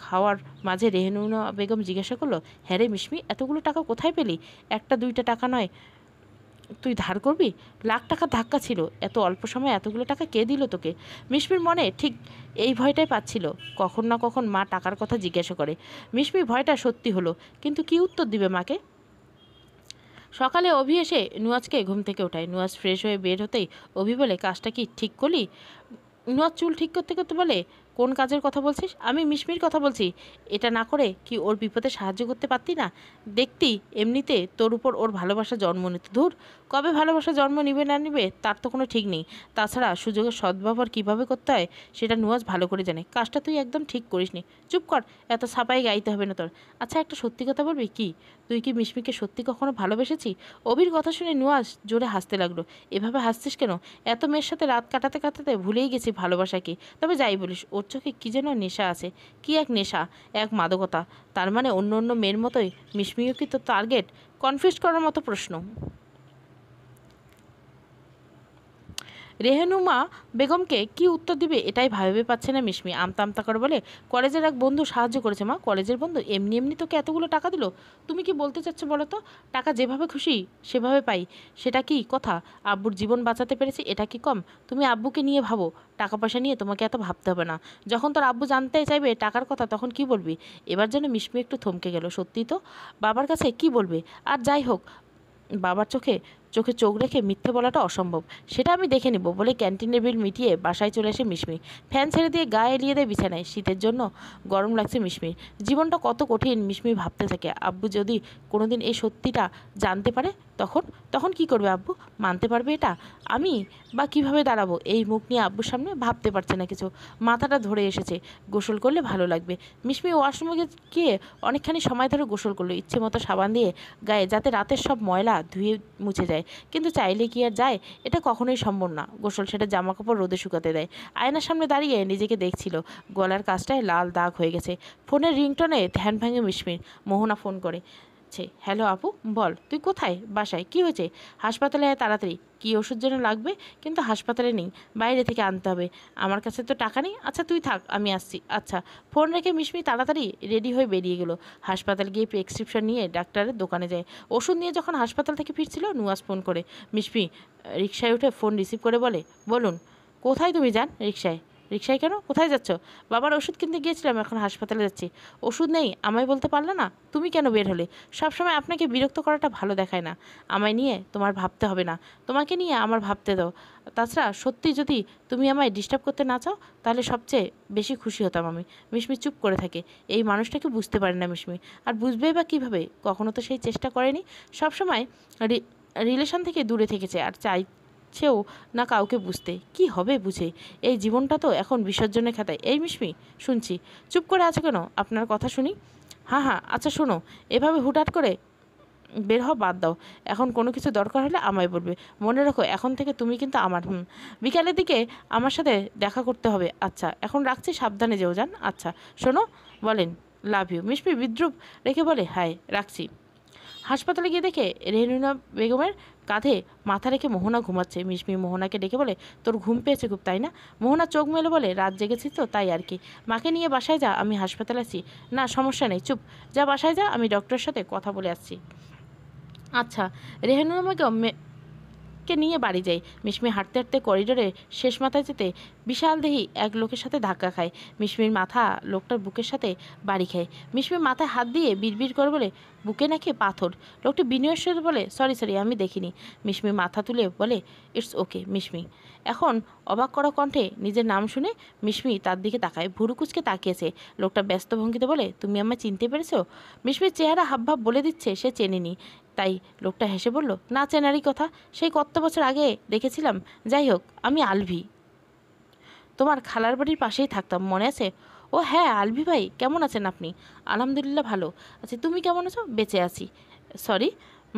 খাওয়ার মাঝে রেহেনুনা বেগম জিজ্ঞাসা করলো, হ্যাঁ রে মিশমি, এতগুলো টাকা কোথায় পেলি? একটা দুইটা টাকা নয়, তুই ধার করবি? লাখ টাকার ধাক্কা ছিল। এত অল্প সময়ে এতগুলো টাকা কে দিল তোকে? মিশমির মনে ঠিক এই ভয়টাই পাচ্ছিল, কখন না কখন মা টাকার কথা জিজ্ঞাসা করে। মিশমির ভয়টা সত্যি হলো, কিন্তু কি উত্তর দিবে মাকে? সকালে অভি এসে নুয়াজকে ঘুম থেকে ওঠায়। নুয়াজ ফ্রেশ হয়ে বের হতেই অভি বলে, কাজটা কি ঠিক করলি? নুয়াজ চুল ঠিক করতে করতে বলে, কোন কাজের কথা বলছিস? আমি মিশমির কথা বলছি। এটা না করে কি ওর বিপদে সাহায্য করতে পারতি না? দেখতি এমনিতে তোর উপর ওর ভালোবাসা জন্ম নিত। ধুর, কবে ভালোবাসা জন্ম নিবে না নিবে তার তো কোনো ঠিক নেই। তাছাড়া সুযোগের সদ্ব্যবহার কীভাবে করতে হয় সেটা নুয়াজ ভালো করে জানে। কাজটা তুই একদম ঠিক করিসনি। চুপ কর, এত ছাপাই গাইতে হবে না তোর। আচ্ছা একটা সত্যি কথা বলবি কি? তুই কি মিশমিকে সত্যি কখনো ভালোবেসেছি? অভির কথা শুনে নুয়াজ জোরে হাসতে লাগলো। এভাবে হাসছিস কেন? এত মেয়ের সাথে রাত কাটাতে কাটাতে ভুলেই গেছি ভালোবাসা কি। তবে যাই বলিস, ওর চোখে কী যেন নেশা আছে। কি এক নেশা, এক মাদকতা। তার মানে অন্য অন্য মেয়ের মতোই মিশমিও কি তোর টার্গেট? কনফিউজ করার মতো প্রশ্ন। রেহেনুমা বেগমকে কি উত্তর দিবে এটাই ভাবে পাচ্ছে না মিশমি। আমতা আমতা করে বলে, কলেজের এক বন্ধু সাহায্য করেছে মা। কলেজের বন্ধু এমনি এমনি তোকে এতগুলো টাকা দিল? তুমি কি বলতে চাচ্ছ বলো তো? টাকা যেভাবে খুশি সেভাবে পাই, সেটা কি কথা? আব্বুর জীবন বাঁচাতে পেরেছি, এটা কি কম? তুমি আব্বুকে নিয়ে ভাবো, টাকা পয়সা নিয়ে তোমাকে এত ভাবতে হবে না। যখন তোর আব্বু জানতে চাইবে টাকার কথা তখন কি বলবি? এবার যেন মিশমি একটু থমকে গেল। সত্যি তো, বাবার কাছে কি বলবে? আর যাই হোক, বাবার চোখে চোখে চোখ রেখে মিথ্যে বলাটা অসম্ভব। সেটা আমি দেখে নিব বলে ক্যান্টিনের বিল মিটিয়ে বাসায় চলে আসে মিশমি। ফ্যান ছেড়ে দিয়ে গায়ে এলিয়ে দেয় বিছানায়। শীতের জন্য গরম লাগছে মিশমির। জীবনটা কত কঠিন মিশমি ভাবতে থাকে। আব্বু যদি কোনোদিন এই সত্যিটা জানতে পারে তখন তখন কি করবে আব্বু? মানতে পারবে এটা? আমি বা কিভাবে দাঁড়াবো? এই মুখ নিয়ে আব্বুর সামনে ভাবতে পারছে না কিছু। মাথাটা ধরে এসেছে। গোসল করলে ভালো লাগবে। মিশমি ওয়াশরুমে গিয়ে অনেকখানি সময় ধরে গোসল করলো ইচ্ছে মতো সাবান দিয়ে গায়ে, যাতে রাতের সব ময়লা ধুয়ে মুছে যায়। কিন্তু চাইলে কি আর যায়? এটা কখনোই সম্ভব না। গোসল সেটা জামা কাপড় রোদে শুকাতে দেয়। আয়নার সামনে দাঁড়িয়ে নিজেকে দেখছিল। গলার কাছটায় লাল দাগ হয়ে গেছে। ফোনের রিংটনে ধ্যান ভাঙে মিশমির। মোহনা ফোন করে। হ্যালো আপু, বল তুই কোথায়? বাসায়। কি হয়েছে? হাসপাতালে আয় তাড়াতাড়ি। কী ওষুধ যেন লাগবে, কিন্তু হাসপাতালে নেই, বাইরে থেকে আনতে হবে। আমার কাছে তো টাকা নেই। আচ্ছা তুই থাক, আমি আসছি। আচ্ছা। ফোন রেখে মিশমি তাড়াতাড়ি রেডি হয়ে বেরিয়ে গেল। হাসপাতাল গিয়ে প্রেসক্রিপশন নিয়ে ডাক্তারের দোকানে যায়। ওষুধ নিয়ে যখন হাসপাতাল থেকে ফিরছিল নুয়াজ ফোন করে। মিশমি রিকশায় উঠে ফোন রিসিভ করে বলে, বলুন। কোথায় তুমি যান? রিকশায়। রিকশায় কেন? কোথায় যাচ্ছ? বাবার ওষুধ কিনতে গিয়েছিলাম, এখন হাসপাতালে যাচ্ছি। ওষুধ নেই আমায় বলতে পারলে না? তুমি কেন বের হলে? সবসময় আপনাকে বিরক্ত করাটা ভালো দেখায় না। আমায় নিয়ে তোমার ভাবতে হবে না, তোমাকে নিয়ে আমার ভাবতে দাও। তাছাড়া সত্যি যদি তুমি আমায় ডিস্টার্ব করতে না চাও তাহলে সবচেয়ে বেশি খুশি হতাম আমি। মিশমি চুপ করে থাকে। এই মানুষটাকে বুঝতে পারে না মিশমি। আর বুঝবেই বা কীভাবে? কখনো তো সেই চেষ্টা করেনি। সবসময় রিলেশন থেকে দূরে থেকেছে আর চাইছেও না কাউকে বুঝতে। কি হবে বুঝে? এই জীবনটা তো এখন বিসর্জনের খাতায়। এই মিশমি, শুনছি। চুপ করে আছো কেন? আপনার কথা শুনি। হ্যাঁ হ্যাঁ, আচ্ছা শোনো, এভাবে হুটহাট করে বের হওয়া বাদ দাও। এখন কোনো কিছু দরকার হলে আমায় বলবে। মনে রাখো এখন থেকে তুমি কিন্তু আমার। বিকালের দিকে আমার সাথে দেখা করতে হবে। আচ্ছা এখন রাখছি, সাবধানে যেও যান। আচ্ছা শোনো, বলেন লাভ ইউ। মিশমি বিদ্রুপ রেখে বলে, হাই, রাখছি। হাসপাতালে গিয়ে দেখে রেহনুনা বেগমের কাঁধে মাথা রেখে মোহনা ঘুমাচ্ছে। মিশমি মোহনাকে ডেকে বলে, তোর ঘুম পেয়েছে খুব তাই না? মোহনা চোখ মেলে বলে, রাত জেগেছি তো তাই আর কি। মাকে নিয়ে বাসায় যা, আমি হাসপাতালে আছি। না সমস্যা নেই, চুপ। যা বাসায় যা, আমি ডক্টরের সাথে কথা বলে আসছি। আচ্ছা। রেহানুর কে নিয়ে বাড়ি যাই। মিশমি হাঁটতে হাঁটতে করিডোরে শেষ মাথায় যেতে বিশাল দেহি এক লোকের সাথে ধাক্কা খায়। মিশমির মাথা লোকটার বুকের সাথে বাড়ি খায়। মিশমির মাথায় হাত দিয়ে বিড়বিড় করে বলে, বুকে নাকি পাথর? লোকটি বিনয়ের সাথে বলে, সরি সরি, আমি দেখিনি। মিশমি মাথা তুলে বলে, ইটস ওকে। মিশমি এখন অবাক করা কণ্ঠে নিজের নাম শুনে মিশমি তার দিকে তাকায়। ভুরু কুচকে তাকিয়েছে। লোকটা ব্যস্ত ভঙ্গিতে বলে, তুমি আমায় চিনতে পেরেছো? মিশমির চেহারা হাবভাব বলে দিচ্ছে সে চেনেনি। তাই লোকটা হেসে বলল, না চেনারই কথা, সেই কত বছর আগে দেখেছিলাম। যাই হোক, আমি আলভি, তোমার খালার বাড়ির পাশেই থাকতাম, মনে আছে? ও হ্যাঁ, আলভি ভাই, কেমন আছেন আপনি? আলহামদুলিল্লাহ ভালো আছি। তুমি কেমন আছো? বেঁচে আছি। সরি,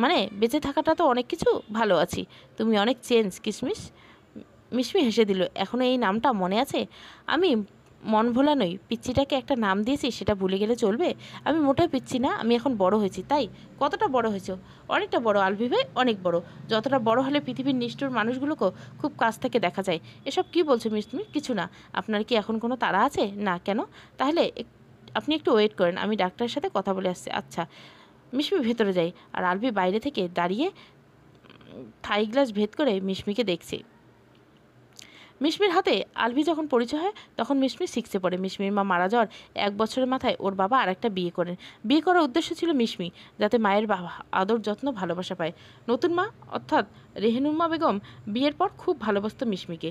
মানে বেঁচে থাকাটা তো অনেক কিছু। ভালো আছি। তুমি অনেক চেঞ্জ কিশমিশ। মিশমি হেসে দিল। এখনও এই নামটা মনে আছে? আমি মন ভোলা নই। পিচ্চিটাকে একটা নাম দিয়েছি, সেটা ভুলে গেলে চলবে? আমি মোটেও পিচ্ছি না, আমি এখন বড় হয়েছি। তাই? কতটা বড় হয়েছো? অনেকটা বড় আলভি ভাই, অনেক বড়। যতটা বড় হলে পৃথিবীর নিষ্ঠুর মানুষগুলোকেও খুব কাছ থেকে দেখা যায়। এসব কি বলছো মিশমি? কিছু না। আপনার কি এখন কোনো তাড়া আছে? না। কেন? তাহলে আপনি একটু ওয়েট করেন, আমি ডাক্তারের সাথে কথা বলে আসছি। আচ্ছা। মিশমি ভেতরে যাই আর আলভি বাইরে থেকে দাঁড়িয়ে থাই গ্লাস ভেদ করে মিশমিকে দেখছি। মিশমির হাতে আলভি যখন পরিচয় হয় তখন মিশমি শিখছে পড়ে। মিশমির মা মারা যাওয়ার 1 বছরের মাথায় ওর বাবা আরেকটা বিয়ে করেন। বিয়ে করার উদ্দেশ্য ছিল মিশমি যাতে মায়ের আদর যত্ন ভালোবাসা পায়। নতুন মা অর্থাৎ রেহনুমা বেগম বিয়ের পর খুব ভালোবাসত মিশমিকে।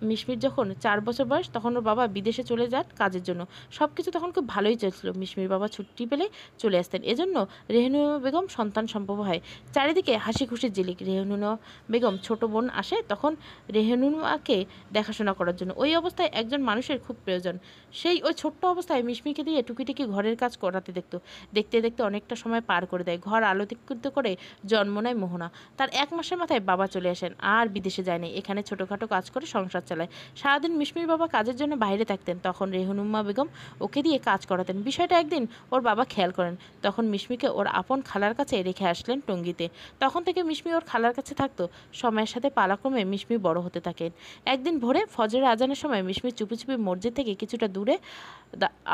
মিশমির যখন 4 বছর বয়স তখন ওর বাবা বিদেশে চলে যান কাজের জন্য। সব কিছু তখন খুব ভালোই চলছিল। মিশমির বাবা ছুটি পেলে চলে আসতেন। এজন্য রেহনুমা বেগম সন্তান সম্ভব হয়। চারিদিকে হাসি খুশির ঝিলিক। রেহনুমা বেগম ছোট বোন আসে তখন রেহনুমাকে দেখাশোনা করার জন্য। ওই অবস্থায় একজন মানুষের খুব প্রয়োজন। ওই ছোট্ট অবস্থায় মিশমিকে দিয়ে টুকিটাকি ঘরের কাজ করাতে দেখতে দেখতে অনেকটা সময় পার করে দেয়। ঘর আলোকিত করে জন্ম নেয় মোহনা। তার 1 মাসের মাথায় বাবা চলে আসেন। আর বিদেশে যায়নি, এখানে ছোটোখাটো কাজ করে সংসার চালায়। সারাদিন মিশমির বাবা কাজের জন্য বাইরে থাকতেন, তখন রেহনুমা বেগম ওকে দিয়ে কাজ করাতেন। বিষয়টা একদিন ওর বাবা খেয়াল করেন। তখন মিশমিকে ওর আপন খালার কাছে রেখে আসলেন টঙ্গীতে। তখন থেকে মিশমি ওর খালার কাছে থাকতো। সময়ের সাথে পালাক্রমে মিশমি বড় হতে থাকেন। একদিন ভোরে ফজরের আজানের সময় মিশমি চুপি চুপি মসজিদ থেকে কিছুটা দূরে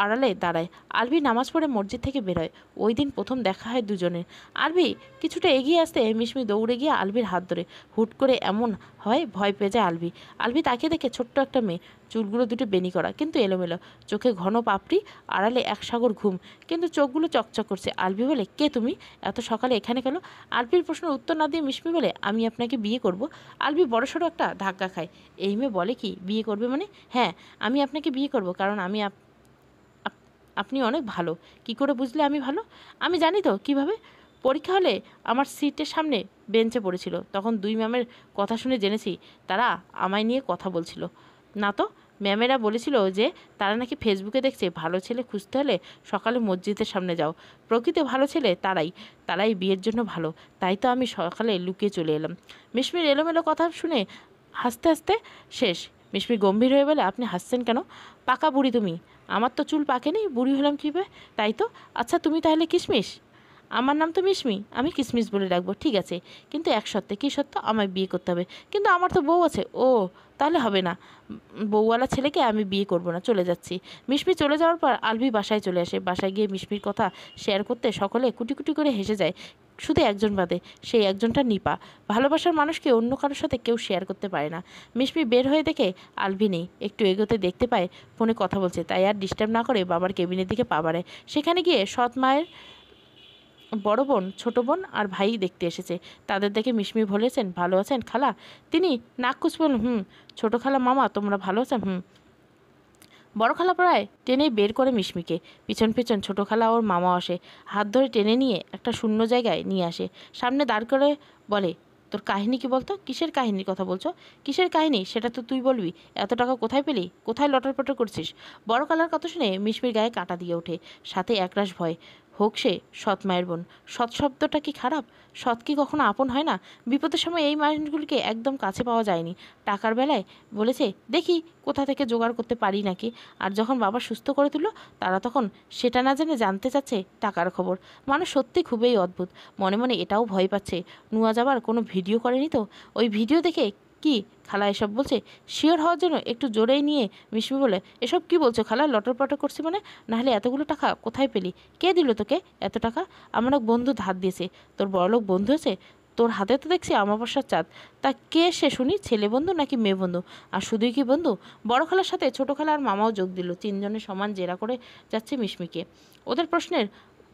আড়ালে দাঁড়ায়। আলভি নামাজ পড়ে মসজিদ থেকে বেরোয়। ওই দিন প্রথম দেখা হয় দুজনের। আলভি কিছুটা এগিয়ে আসতে মিশমি দৌড়ে গিয়ে আলভির আলভির হাত ধরে। হুট করে এমন হয় ভয় পেয়ে যায় আলভি। আলভি তাকিয়ে দেখে ছোট্ট একটা মেয়ে, চুলগুলো দুটো বেনি করা কিন্তু এলোমেলো, চোখে ঘন পাপড়ি, আড়ালে এক সাগর ঘুম, কিন্তু চোখগুলো চকচক করছে। আলভি বলে, কে তুমি? এত সকালে এখানে কেন? আলভির প্রশ্নের উত্তর না দিয়ে মিশমি বলে, আমি আপনাকে বিয়ে করব। আলভি বড়সড় একটা ধাক্কা খায়। এই মেয়ে বলে কি বিয়ে করবে মানে? হ্যাঁ, আমি আপনাকে বিয়ে করব, কারণ আপনি অনেক ভালো। কি করে বুঝলে আমি ভালো? আমি জানি তো কিভাবে। পরীক্ষা হলে আমার সিটের সামনে বেঞ্চে পড়েছিল, তখন 2 ম্যামের কথা শুনে জেনেছি তারা আমায় নিয়ে কথা বলছিল। না তো, ম্যামেরা বলেছিল যে তারা নাকি ফেসবুকে দেখছে ভালো ছেলে খুঁজতে হলে সকালে মসজিদের সামনে যাও। প্রকৃত ভালো ছেলে তারাই বিয়ের জন্য ভালো। তাই তো আমি সকালে লুকিয়ে চলে এলাম। মিশমির এলোমেলো কথা শুনে হাসতে হাসতে শেষ। মিশমি গম্ভীর হয়ে বলে, আপনি হাসছেন কেন? পাকা বুড়ি তুমি। আমার তো চুল পাকেনি, বুড়ি হলাম কীভাবে? তাই তো। আচ্ছা, তুমি তাহলে কিশমিশ? আমার নাম তো মিশমি, আমি কিসমিস বলে ডাকবো। ঠিক আছে, কিন্তু এক সত্ত্বে। কী সত্য? আমায় বিয়ে করতে হবে। কিন্তু আমার তো বউ আছে। ও, তাহলে হবে না। বউওয়ালা ছেলেকে আমি বিয়ে করব না, চলে যাচ্ছি। মিশমি চলে যাওয়ার পর আলভি বাসায় চলে আসে। বাসায় গিয়ে মিশমির কথা শেয়ার করতে সকলে কুটি কুটি করে হেসে যায়, শুধু একজন বাদে। সেই একজনটা নিপা। ভালোবাসার মানুষকে অন্য কারোর সাথে কেউ শেয়ার করতে পারে না। মিশমি বের হয়ে দেখে আলভি নেই। একটু এগোতে দেখতে পায় ফোনে কথা বলছে, তাই আর ডিস্টার্ব না করে বাবার কেবিনের দিকে পা বাড়ায়। সেখানে গিয়ে সৎ মায়ের বড় বোন, ছোট বোন আর ভাই দেখতে এসেছে। তাদের দেখে মিশমি বলেছেন, ভালো আছেন খালা? তিনি নাক কুচ বললেন, হুম। ছোট খালা, মামা তোমরা ভালো আছেন? হুম। বড় খালা প্রায় টেনে বের করে মিশমিকে। পিছন পিছন ছোট খালা ওর মামাও আসে। হাত ধরে টেনে নিয়ে একটা শূন্য জায়গায় নিয়ে আসে, সামনে দাঁড় করে বলে, তোর কাহিনী কি বলতো? কিসের কাহিনীর কথা বলছো? কিসের কাহিনী সেটা তো তুই বলবি। এত টাকা কোথায় পেলি? কোথায় লটর পটর করছিস? বড় খালার কথা শুনে মিশমির গায়ে কাঁটা দিয়ে ওঠে, সাথে একরাশ ভয়। হোক সে সৎ মায়ের বোন। সৎ শব্দটা কি খারাপ? সৎ কি কখনো আপন হয় না? বিপদের সময় এই মানুষগুলিকে একদম কাছে পাওয়া যায়নি। টাকার বেলায় বলেছে দেখি কোথা থেকে জোগাড় করতে পারি নাকি, আর যখন বাবা সুস্থ করে তুলল তারা তখন সেটা না জেনে জানতে চাচ্ছে টাকার খবর। মানুষ সত্যি খুবই অদ্ভুত। মনে মনে এটাও ভয় পাচ্ছে, নুয়া যাবার কোনো ভিডিও করেনি তো? ওই ভিডিও দেখে কি খালা এসব বলছে? শিওর হওয়ার জন্য একটু জোরেই নিয়ে মিশমি বলে, এসব কি বলছো খালা? লটর পটর করছি মানে? নাহলে এতগুলো টাকা কোথায় পেলি? কে দিল তোকে এত টাকা? আমার এক বন্ধু ধার দিয়েছে। তোর বড়লোক বন্ধু আছে? তোর হাতে তো দেখছি অমাবস্যার চাঁদ। তা কে সে শুনি? ছেলে বন্ধু নাকি মেয়ে বন্ধু? আর শুধুই কি বন্ধু? বড় খালার সাথে ছোট খালা আর মামাও যোগ দিল। 3 জনের সমান জেরা করে যাচ্ছে মিশমিকে। ওদের প্রশ্নের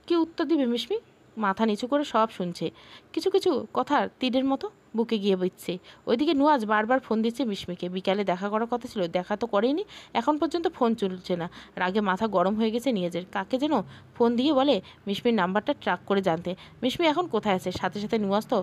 কি উত্তর দিবে মিশমি? মাথা নিচু করে সব শুনছে। কিছু কিছু কথার তীরের মতো বুকে গিয়ে বিচ্ছে। ওইদিকে নুয়াজ বারবার ফোন দিচ্ছে মিশমিকে। বিকালে দেখা করার কথা ছিল, দেখা তো করেনি। এখন পর্যন্ত ফোন চলছে না। রাগে মাথা গরম হয়ে গেছে নিয়াজের। কাকে যেন ফোন দিয়ে বলে মিশমির নাম্বারটা ট্র্যাক করে জানতে। মিশমি এখন কোথায় আছে? সাথে সাথে নুয়াজ তো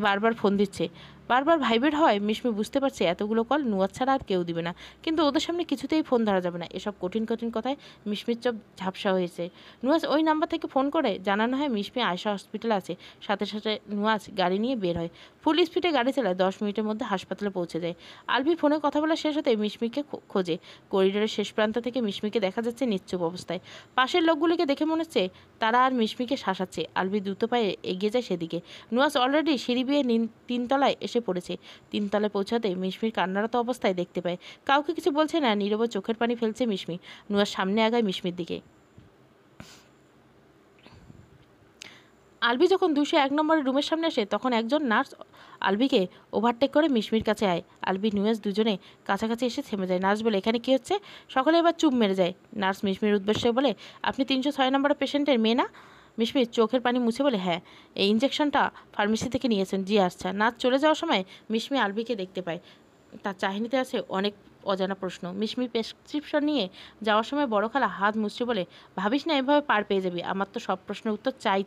বারবার ফোন দিচ্ছে। বারবার ভাইব্রেট হয়। মিশমি বুঝতে পারছে এতগুলো কল নুয়াজ ছাড়া আর কেউ দিবে না, কিন্তু ওদের সামনে কিছুতেই ফোন ধরা যাবে না। এসব কঠিন কঠিন কথায় মিশমির চোখ ঝাপসা হয়েছে। নুয়াজ ওই নাম্বার থেকে ফোন করে জানানো হয় মিশমি আয়শা হসপিটালে আছে। সাথে সাথে নুয়াজ গাড়ি নিয়ে বের হয়। ফুল স্পিডে গাড়ি চালায়। 10 মিনিটের মধ্যে হাসপাতালে পৌঁছে যায়। আলভি ফোনে কথা বলা শেষ হতে মিশমিকে খোঁজে। করিডোরের শেষ প্রান্ত থেকে মিশমিকে দেখা যাচ্ছে নিশ্চুপ অবস্থায়। পাশের লোকগুলিকে দেখে মনে হচ্ছে তারা আর মিশমিকে শাসাচ্ছে। আলভি দ্রুত পায়ে এগিয়ে যায় সেদিকে। নুয়াজ অলরেডি সিঁড়ি বেয়ে 3 তলায় এসে পড়েছে। 3 তলায় পৌঁছাতে মিশমির কান্নারত অবস্থায় দেখতে পায়। কাউকে কিছু বলছে না, নীরবে চোখের পানি ফেলছে মিশমি। নুয়াজ সামনে আগায় মিশমির দিকে। আলভি যখন 201 নম্বরের রুমের সামনে আসে তখন একজন নার্স আলভিকে ওভারটেক করে মিশমির কাছে আয়। আলভি নুয়েজ দুজনে কাছাকাছি এসে থেমে যায়। নার্স বলে, এখানে কী হচ্ছে? সকলে এবার চুপ মেরে যায়। নার্স মিশমির উদ্দেশ্যে বলে, আপনি 306 নম্বরের পেশেন্টের মেয়ে না? মিশমি চোখের পানি মুছে বলে, হ্যাঁ। এই ইঞ্জেকশনটা ফার্মেসি থেকে নিয়েছেন? জি আচ্ছা। নার্স চলে যাওয়ার সময় মিশমি আলভিকে দেখতে পায়। তার চাহনিতে আছে অনেক অজানা প্রশ্ন। মিশমি প্রেসক্রিপশন নিয়ে যাওয়ার সময় বড় খালা হাত মুছতে বলে, ভাবিস না এভাবে পার পেয়ে যাবি। আমার তো সব প্রশ্নের উত্তর চাই।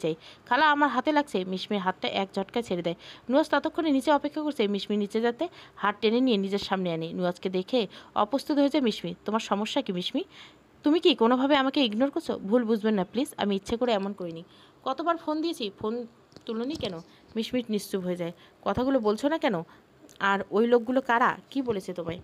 খালা আমার হাতে লাগছে। মিশমির হাতটা এক ঝটকায় ছেড়ে দেয়। নুয়াজ ততক্ষণে নিচে অপেক্ষা করছে মিশমি নিচে যেতে হাত টেনে নিয়ে নিজের সামনে আনে। নুয়াজকে দেখে অপ্রস্তুত হয়ে যায় মিশমি। তোমার সমস্যা কি মিশমি? তুমি কি কোনোভাবে আমাকে ইগনোর করছো? ভুল বুঝবেন না প্লিজ, আমি ইচ্ছে করে এমন করিনি। কতবার ফোন দিয়েছি, ফোন তুলনি কেন? মিশমিট নিশ্চুপ হয়ে যায়। কথাগুলো বলছো না কেন? আর ওই লোকগুলো কারা? কি বলেছে তোমায়?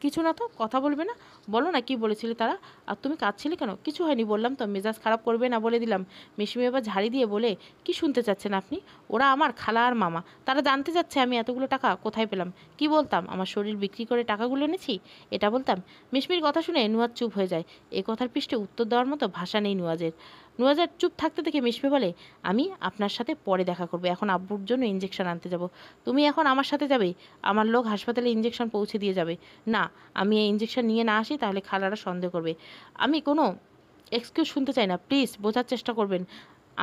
কিছু না তো, কথা বলবে না? বলো না কি বলেছিলে তারা? আর তুমি কাঁদছিলে কেন? কিছু হয়নি বললাম তো, মেজাজ খারাপ করবে না বলে দিলাম। মিশমি এবার ঝাড়ি দিয়ে বলে, কি শুনতে চাচ্ছেন আপনি? ওরা আমার খালা আর মামা, তারা জানতে চাচ্ছে আমি এতগুলো টাকা কোথায় পেলাম। কি বলতাম? আমার শরীর বিক্রি করে টাকাগুলো এনেছি, এটা বলতাম? মিশমির কথা শুনে নুয়াজ চুপ হয়ে যায়। এ কথার পৃষ্ঠে উত্তর দেওয়ার মতো ভাষা নেই নুয়াজের। নুয়াজের চুপ থাকতে দেখে মিশমি বলে, আমি আপনার সাথে পরে দেখা করবো, এখন আব্বুর জন্য ইঞ্জেকশন আনতে যাব। তুমি এখন আমার সাথে যাবে? আমার লোক হাসপাতালে ইঞ্জেকশন পৌঁছে দিয়ে যাবে। না, আমি এই ইঞ্জেকশন নিয়ে না আসি তাহলে খালারা সন্দেহ করবে। আমি কোনো এক্সকিউজ শুনতে চাই না, প্লিজ বোঝার চেষ্টা করবেন।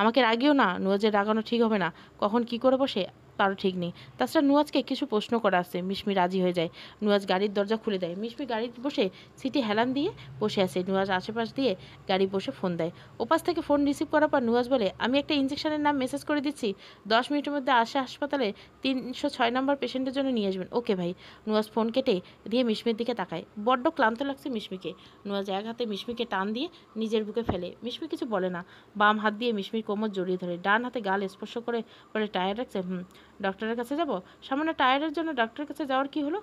আমাকে রাগিও না, নুয়াজের রাগানো ঠিক হবে না। কখন কি করে বসে তারও ঠিক নেই। তাছাড়া নুয়াজকে কিছু প্রশ্ন করা আছে। মিশমি রাজি হয়ে যায়। নুয়াজ গাড়ির দরজা খুলে দেয়। মিশমি গাড়িতে বসে সিটি হেলান দিয়ে বসে আছে। নুয়াজ আশেপাশ দিয়ে গাড়ি বসে ফোন দেয়। ওপাশ থেকে ফোন রিসিভ করার পর নুয়াজ বলে, আমি একটা ইঞ্জেকশনের নাম মেসেজ করে দিচ্ছি, 10 মিনিটের মধ্যে আসে হাসপাতালে 306 নম্বর পেশেন্টের জন্য নিয়ে আসবেন। ওকে ভাই। নুয়াজ ফোন কেটে দিয়ে মিশমির দিকে তাকায়। বড্ড ক্লান্ত লাগছে মিশমিকে। নুয়াজ এক হাতে মিশমিকে টান দিয়ে নিজের বুকে ফেলে। মিশমি কিছু বলে না। বাম হাত দিয়ে মিশমির কোমর জড়িয়ে ধরে, ডান হাতে গাল স্পর্শ করে বলে, টায়ার রাখছে? ডক্টরের কাছে যাব? সামান্য টায়ারের জন্য ডক্টরের কাছে যাওয়ার কি হলো?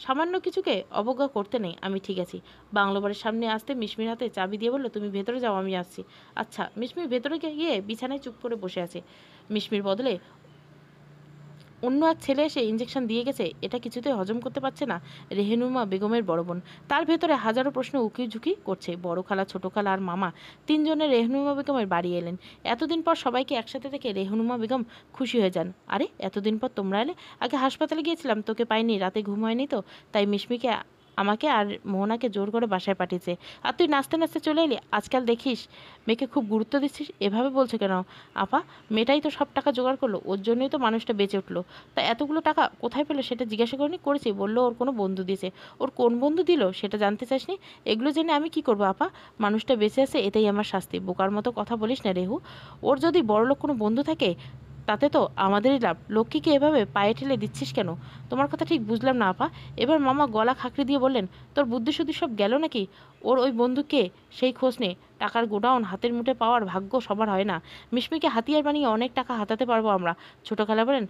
সামান্য কিছুকে অবজ্ঞা করতে নেই, আমি ঠিক আছি। বাংলো বাড়ির সামনে আসতে মিশমির হাতে চাবি দিয়ে বললো, তুমি ভেতরে যাও, আমি আসছি। আচ্ছা। মিশমি ভেতরে গিয়ে বিছানায় চুপ করে বসে আছে। মিশমির বদলে অন্য এক ছেলে এসে ইঞ্জেকশন দিয়ে গেছে, এটা কিছুতেই হজম করতে পারছে না রেহেনুমা বেগমের বড় বোন। তার ভেতরে হাজারো প্রশ্ন উকিঝুঁকি করছে। বড় খালা, ছোট খালা আর মামা তিনজনে রেহনুমা বেগমের বাড়ি এলেন। এতদিন পর সবাইকে একসাথে দেখে রেহনুমা বেগম খুশি হয়ে যান। আরে এতদিন পর তোমরা এলে? আগে হাসপাতালে গিয়েছিলাম, তোকে পাইনি, রাতে ঘুম হয়নি তো, তাই মিশমিকে, আমাকে আর মোহনাকে জোর করে বাসায় পাঠিয়েছে। আর তুই নাচতে নাচতে চলে এলি। আজকাল দেখিস মেয়েকে খুব গুরুত্ব দিচ্ছিস, এভাবে বলছো কেন আপা? মেয়েটাই তো সব টাকা জোগাড় করলো, ওর জন্যই তো মানুষটা বেঁচে উঠলো। তা এতগুলো টাকা কোথায় পেলো সেটা জিজ্ঞাসা করেছি, বললো ওর কোনো বন্ধু দিয়েছে। ওর কোন বন্ধু দিল সেটা জানতে চাসনি? এগুলো জেনে আমি কি করবো আপা? মানুষটা বেঁচে আছে, এটাই আমার শাস্তি। বোকার মতো কথা বলিস না রেহু। ওর যদি বড়লোক কোনো বন্ধু থাকে তাতে তো আমাদেরই লাভ। লক্ষ্মীকে এভাবে পায়ে ঠেলে দিচ্ছিস কেন? তোমার কথা ঠিক বুঝলাম না আপা। এবার মামা গলা খাঁকড়ে দিয়ে বললেন, তোর বুদ্ধি শুদ্ধি সব গেল নাকি? ওর ওই বন্ধুকে সেই খোঁজ নে। টাকার গোডাউন হাতের মুঠে পাওয়ার ভাগ্য সবার হয় না। মিশমিকে হাতিয়ার বানিয়ে অনেক টাকা হাতাতে পারবো আমরা। ছোটো খালা বলেন,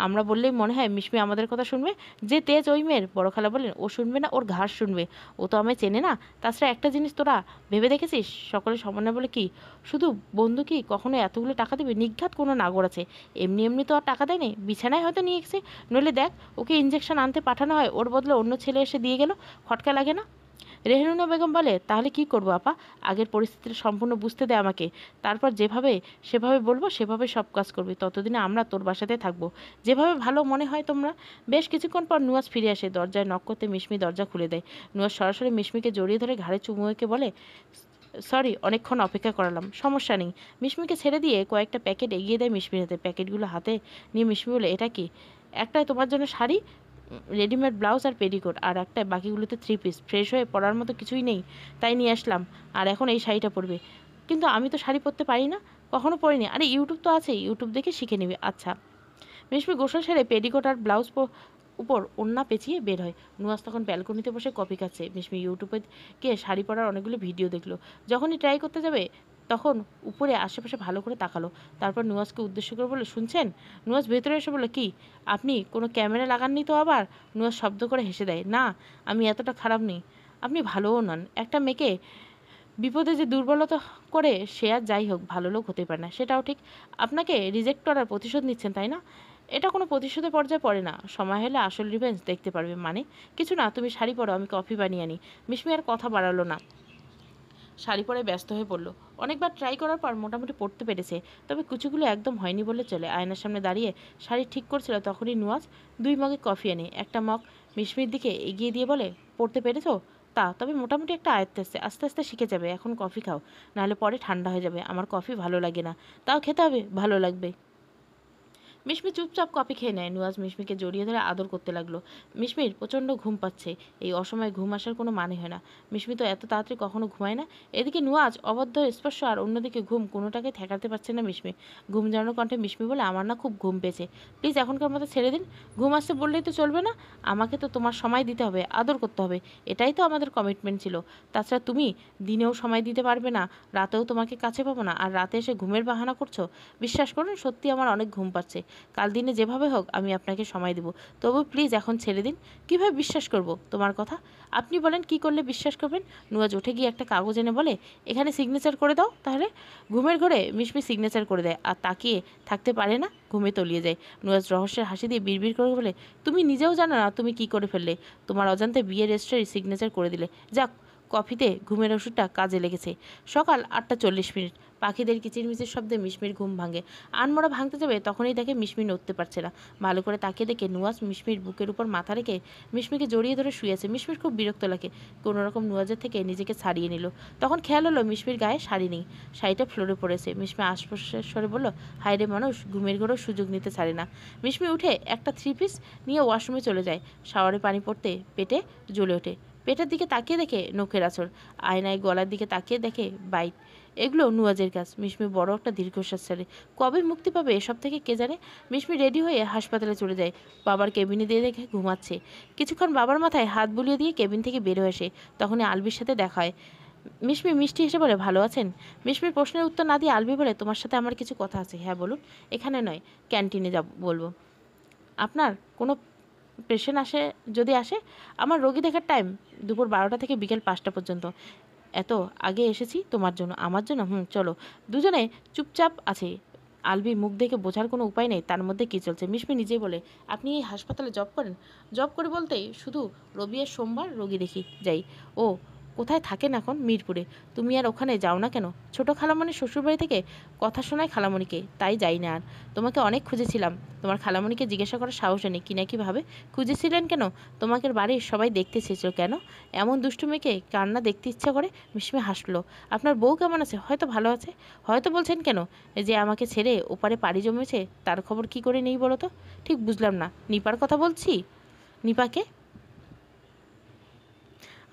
আমরা বললেই মনে হয় মিশমি আমাদের কথা শুনবে? যে তেজ ওই মেয়ের। বড় খালা বলেন, ও শুনবে না, ওর ঘাড় শুনবে। ও তো আমায় চেনে না। তাছাড়া একটা জিনিস তোরা ভেবে দেখেছিস, সকলে সমন্বয় বলে কি শুধু বন্ধু কি কখনো এতগুলো টাকা দেবে? নিঘাত কোনো নাগর আছে। এমনি এমনি তো আর টাকা দেয়নি, বিছানায় হয়তো নিয়ে গেছে। নইলে দেখ, ওকে ইঞ্জেকশন আনতে পাঠানো হয়, ওর বদলে অন্য ছেলে এসে দিয়ে গেল। খটকা লাগে না? রেহনুনা বেগম বলে, তাহলে কি করবো আপা? আগের পরিস্থিতিটা সম্পূর্ণ বুঝতে দে আমাকে, তারপর যেভাবে সেভাবে বলবো সেভাবে সব কাজ করবি। ততদিনে আমরা তোর বাসাতে থাকবো, যেভাবে ভালো মনে হয় তোমরা। বেশ কিছুক্ষণ পর নুয়াজ ফিরে আসে। দরজায় নক করতে মিশমি দরজা খুলে দেয়। নুয়াজ সরাসরি মিশমিকে জড়িয়ে ধরে ঘাড়ে চুমু এঁকে বলে, সরি অনেকক্ষণ অপেক্ষা করালাম। সমস্যা নেই। মিশমিকে ছেড়ে দিয়ে কয়েকটা প্যাকেট এগিয়ে দেয় মিশমির হাতে। প্যাকেটগুলো হাতে নিয়ে মিশমি বলে, এটা কি? একটাই তোমার জন্য শাড়ি, রেডিমেড ব্লাউজ আর পেটিকোট, আর একটা বাকিগুলোতে 3 পিস। ফ্রেশ হয়ে পরার মতো কিছুই নেই, তাই নিয়ে আসলাম। আর এখন এই শাড়িটা পরবে। কিন্তু আমি তো শাড়ি পরতে পারি না, কখনো পরিনি। আরে ইউটিউব তো আছেই, ইউটিউব দেখে শিখে নিবি। আচ্ছা। মিশমি গোসল সেরে পেটিকোট আর ব্লাউজ উপর ওড়না পেঁচিয়ে বের হয়। নুয়াজ তখন ব্যালকনিতে বসে কফি খাচ্ছে। মিশমি ইউটিউবে গিয়ে শাড়ি পরার অনেকগুলো ভিডিও দেখলো। যখনই ট্রাই করতে যাবে তখন উপরে আশেপাশে ভালো করে তাকালো। তারপর নুয়াজকে উদ্দেশ্য করে বলে, শুনছেন? নুয়াজ ভেতরে এসে বলে, কি? আপনি কোনো ক্যামেরা লাগাননি তো আবার? নুয়াজ শব্দ করে হেসে দেয়, না, আমি এতটা খারাপ নেই। আপনি ভালোও নন। একটা মেয়েকে বিপদে যে দুর্বলতা করে সে আর যাই হোক ভালো লোক হতে পারে না, সেটাও ঠিক। আপনাকে রিজেক্ট করার প্রতিশোধ নিচ্ছেন তাই না? এটা কোনো প্রতিশোধের পর্যায়ে পড়ে না। সময় হলে আসল রিভেঞ্জ দেখতে পারবে। মানে কিছু না, তুমি শাড়ি পরো, আমি কফি বানিয়ে আনি। মিশমি আর কথা বাড়ালো না, শাড়ি পরে ব্যস্ত হয়ে পড়লো। অনেকবার ট্রাই করার পর মোটামুটি পরতে পেরেছে, তবে কুচিগুলো একদম হয়নি বলে চলে। আয়নার সামনে দাঁড়িয়ে শাড়ি ঠিক করছিল, তখনই নুয়াজ 2 মগে কফি এনে একটা মগ মিশমির দিকে এগিয়ে দিয়ে বলে, পড়তে পেরেছো? তা তবে মোটামুটি একটা আয়ত্তে আসছে, আস্তে আস্তে শিখে যাবে। এখন কফি খাও, নাহলে পরে ঠান্ডা হয়ে যাবে। আমার কফি ভালো লাগে না, তাও খেতে হবে, ভালো লাগবে। মিশমি চুপচাপ কফি খেয়ে নেয়। নুয়াজ মিশমিকে জড়িয়ে ধরে আদর করতে লাগলো। মিশমির প্রচণ্ড ঘুম পাচ্ছে। এই অসময়ে ঘুম আসার কোনো মানে হয় না। মিশমি তো এত তাড়াতাড়ি কখনো ঘুমায় না। এদিকে নুয়াজ অবাধ্য স্পর্শ আর অন্যদিকে ঘুম, কোনোটাকে ঠেকাতে পারছে না মিশমি। ঘুম জানানো কণ্ঠে মিশমি বলে, আমার না খুব ঘুম পেয়েছে, প্লিজ এখনকার মতো ছেড়ে দিন। ঘুম আসতে বললেই তো চলবে না, আমাকে তো তোমার সময় দিতে হবে, আদর করতে হবে। এটাই তো আমাদের কমিটমেন্ট ছিল। তাছাড়া তুমি দিনেও সময় দিতে পারবে না, রাতেও তোমাকে কাছে পাবো না, আর রাতে এসে ঘুমের বাহানা করছো। বিশ্বাস করুন, সত্যি আমার অনেক ঘুম পাচ্ছে। কাল দিনে যেভাবে হোক আমি আপনাকে সময় দেব, তবু প্লিজ এখন ছেড়ে দিন। কীভাবে বিশ্বাস করব তোমার কথা? আপনি বলেন কি করলে বিশ্বাস করবেন? নুয়াজ উঠে গিয়ে একটা কাগজ এনে বলে, এখানে সিগনেচার করে দাও তাহলে। ঘুমের ঘরে মিশমি সিগনেচার করে দেয় আর তাকিয়ে থাকতে পারে না, ঘুমে তলিয়ে যায়। নুয়াজ রহস্যের হাসি দিয়ে বিড়বিড় করে বলে, তুমি নিজেও জানো না তুমি কি করে ফেললে। তোমার অজান্তে বিয়ের রেজিস্ট্রারি সিগনেচার করে দিলে। যাক, কফিতে ঘুমের ওষুধটা কাজে লেগেছে। সকাল 8:40। পাখিদের কিচিরমিচির শব্দে মিশমির ঘুম ভাঙে। আনমোড়া ভাঙতে যাবে তখনই দেখে মিশমি নড়তে পারছে না। ভালো করে তাকিয়ে দেখে নুয়াজ মিশমির বুকের উপর মাথা রেখে মিশমিকে জড়িয়ে ধরে শুয়েছে। মিশমির খুব বিরক্ত লাগে। কোনোরকম নুয়াজের থেকে নিজেকে ছাড়িয়ে নিল। তখন খেয়াল হলো মিশমির গায়ে শাড়ি নেই, শাড়িটা ফ্লোরে পড়েছে। মিশমি আশপাশের স্বরে বলল, হায় রে মানুষ, ঘুমের ঘরেও সুযোগ নিতে ছাড়ে না। মিশমি উঠে একটা 3 পিস নিয়ে ওয়াশরুমে চলে যায়। শাওয়ারে পানি পড়তে পেটে জ্বলে ওঠে। পেটের দিকে তাকিয়ে দেখে নখের আঁচড়, আয়নায় গলার দিকে তাকিয়ে দেখে বাইট। এগুলো নুয়াজের কাজ। মিশমি বড় একটা দীর্ঘশ্বাস ছাড়ে। কবে মুক্তি পাবে এসব থেকে কে জানে। মিশমি রেডি হয়ে হাসপাতালে চলে যায়। বাবার কেবিনে দিয়ে দেখে ঘুমাচ্ছে। কিছুক্ষণ বাবার মাথায় হাত বুলিয়ে দিয়ে কেবিন থেকে বের হয়ে আসে। তখনই আলবির সাথে দেখা হয়। মিশমি মিষ্টি হেসে বলে, ভালো আছেন? মিশমির প্রশ্নের উত্তর না দিয়ে আলবি বলে, তোমার সাথে আমার কিছু কথা আছে। হ্যাঁ বলুন। এখানে নয়, ক্যান্টিনে বলবো। আপনার কোনো পেশেন্ট যদি আসে? আমার রোগী দেখার টাইম দুপুর 12টা থেকে বিকেল 5টা পর্যন্ত। এত আগে এসেছি তোমার জন্য, আমার জন্য। চলো। দুজনে চুপচাপ আছে। আলবির মুখ দেখে বোঝার কোনো উপায় নেই তার মধ্যে কী চলছে। মিশমি নিজেই বলে, আপনি এই হাসপাতালে জব করেন? জব করে বলতেই শুধু রবি আর সোমবার রোগী দেখি যাই। ও, কোথায় থাকেন এখন? মিরপুরে। তুমি আর ওখানে যাও না কেন? ছোটো খালামণির শ্বশুরবাড়ি থেকে কথা শোনায় খালামণিকে, তাই যাই না আর। তোমাকে অনেক খুঁজেছিলাম। তোমার খালামণিকে জিজ্ঞাসা করার সাহস নেই কি না কীভাবে খুঁজেছিলেন কেন? তোমাকে বাড়ির সবাই দেখতে চেয়েছিল কেন? এমন দুষ্টু মেয়েকে কান্না দেখতে ইচ্ছা করে। মিশমি হাসলো। আপনার বউ কেমন আছে? হয়তো ভালো আছে। হয়তো বলছেন কেন? যে আমাকে ছেড়ে ওপারে পাড়ি জমেছে তার খবর কি করে নেই বলো তো? ঠিক বুঝলাম না। নিপার কথা বলছি? নিপাকে?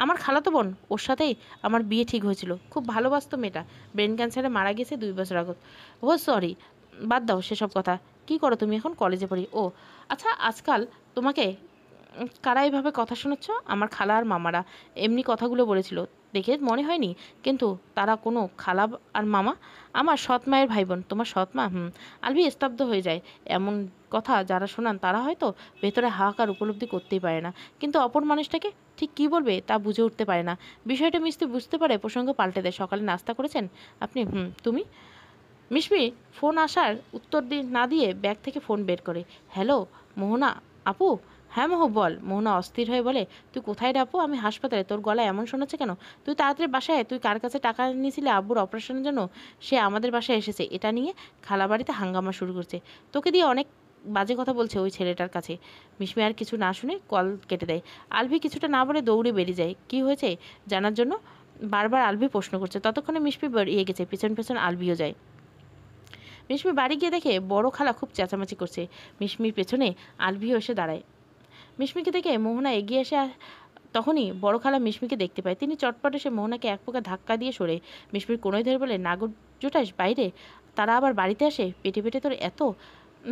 আমার খালাতো বোন, ওর সাথেই আমার বিয়ে ঠিক হয়েছিল। খুব ভালোবাসতো মেয়েটা। ব্রেন ক্যান্সারে মারা গেছে 2 বছর আগত। ও সরি, বাদ দাও সেসব কথা। কি করো তুমি এখন? কলেজে পড়ি। ও আচ্ছা, আজকাল তোমাকে কারা এভাবে কথা শোনাচ্ছ? আমার খালা আর মামারা এমনি কথাগুলো বলেছিল, দেখে মনে হয়নি। কিন্তু তারা কোনো খালা আর মামা? আমার সৎ মায়ের ভাই বোন। তোমার সৎ মা? আলভি স্তব্ধ হয়ে যায়। এমন কথা যারা শোনান তারা হয়তো ভেতরে হাহাকার উপলব্ধি করতেই পারে না, কিন্তু অপর মানুষটাকে ঠিক কী বলবে তা বুঝে উঠতে পারে না। বিষয়টা মিষ্টি বুঝতে পারে, প্রসঙ্গ পাল্টে দেয়। সকালে নাস্তা করেছেন আপনি? তুমি? মিশমি ফোন আসার উত্তর না দিয়ে ব্যাগ থেকে ফোন বের করে। হ্যালো মোহনা আপু? হ্যাঁ মোহ বল। মোহনা অস্থির হয়ে বলে, তুই কোথায় রে আপু? আমি হাসপাতালে। তোর গলা এমন শোনাচ্ছে কেন? তুই তাড়াতাড়ি বাসায়। তুই কার কাছে টাকা নিয়েছিলি আব্বুর অপারেশনের জন্য? সে আমাদের বাসায় এসেছে। এটা নিয়ে খালাবাড়িতে হাঙ্গামা শুরু করছে। তোকে দিয়ে অনেক বাজে কথা বলছে ওই ছেলেটার কাছে। মিশমি আর কিছু না শুনে কল কেটে দেয়। আলভি কিছুটা না বলে দৌড়ে বেরিয়ে যায় কি হয়েছে জানার জন্য। বারবার আলভি প্রশ্ন করছে। ততক্ষণে মিশমি বেরিয়ে গেছে। পিছন পেছন আলভিও যায়। মিশমি বাড়ি গিয়ে দেখে বড় খালা খুব চেঁচামেচি করছে। মিশমির পেছনে আলভিও এসে দাঁড়ায়। মিশমিকে দেখে মোহনা এগিয়ে এসে তখনই বড় খালা মিশমিকে দেখতে পায়। তিনি চটপট এসে মোহনাকে এক প্রকার ধাক্কা দিয়ে সরে মিশমির কোনোই ধরে বলে, নাগর জোটাস বাইরে? তারা আবার বাড়িতে আসে? পেটে পেটে তোর এত?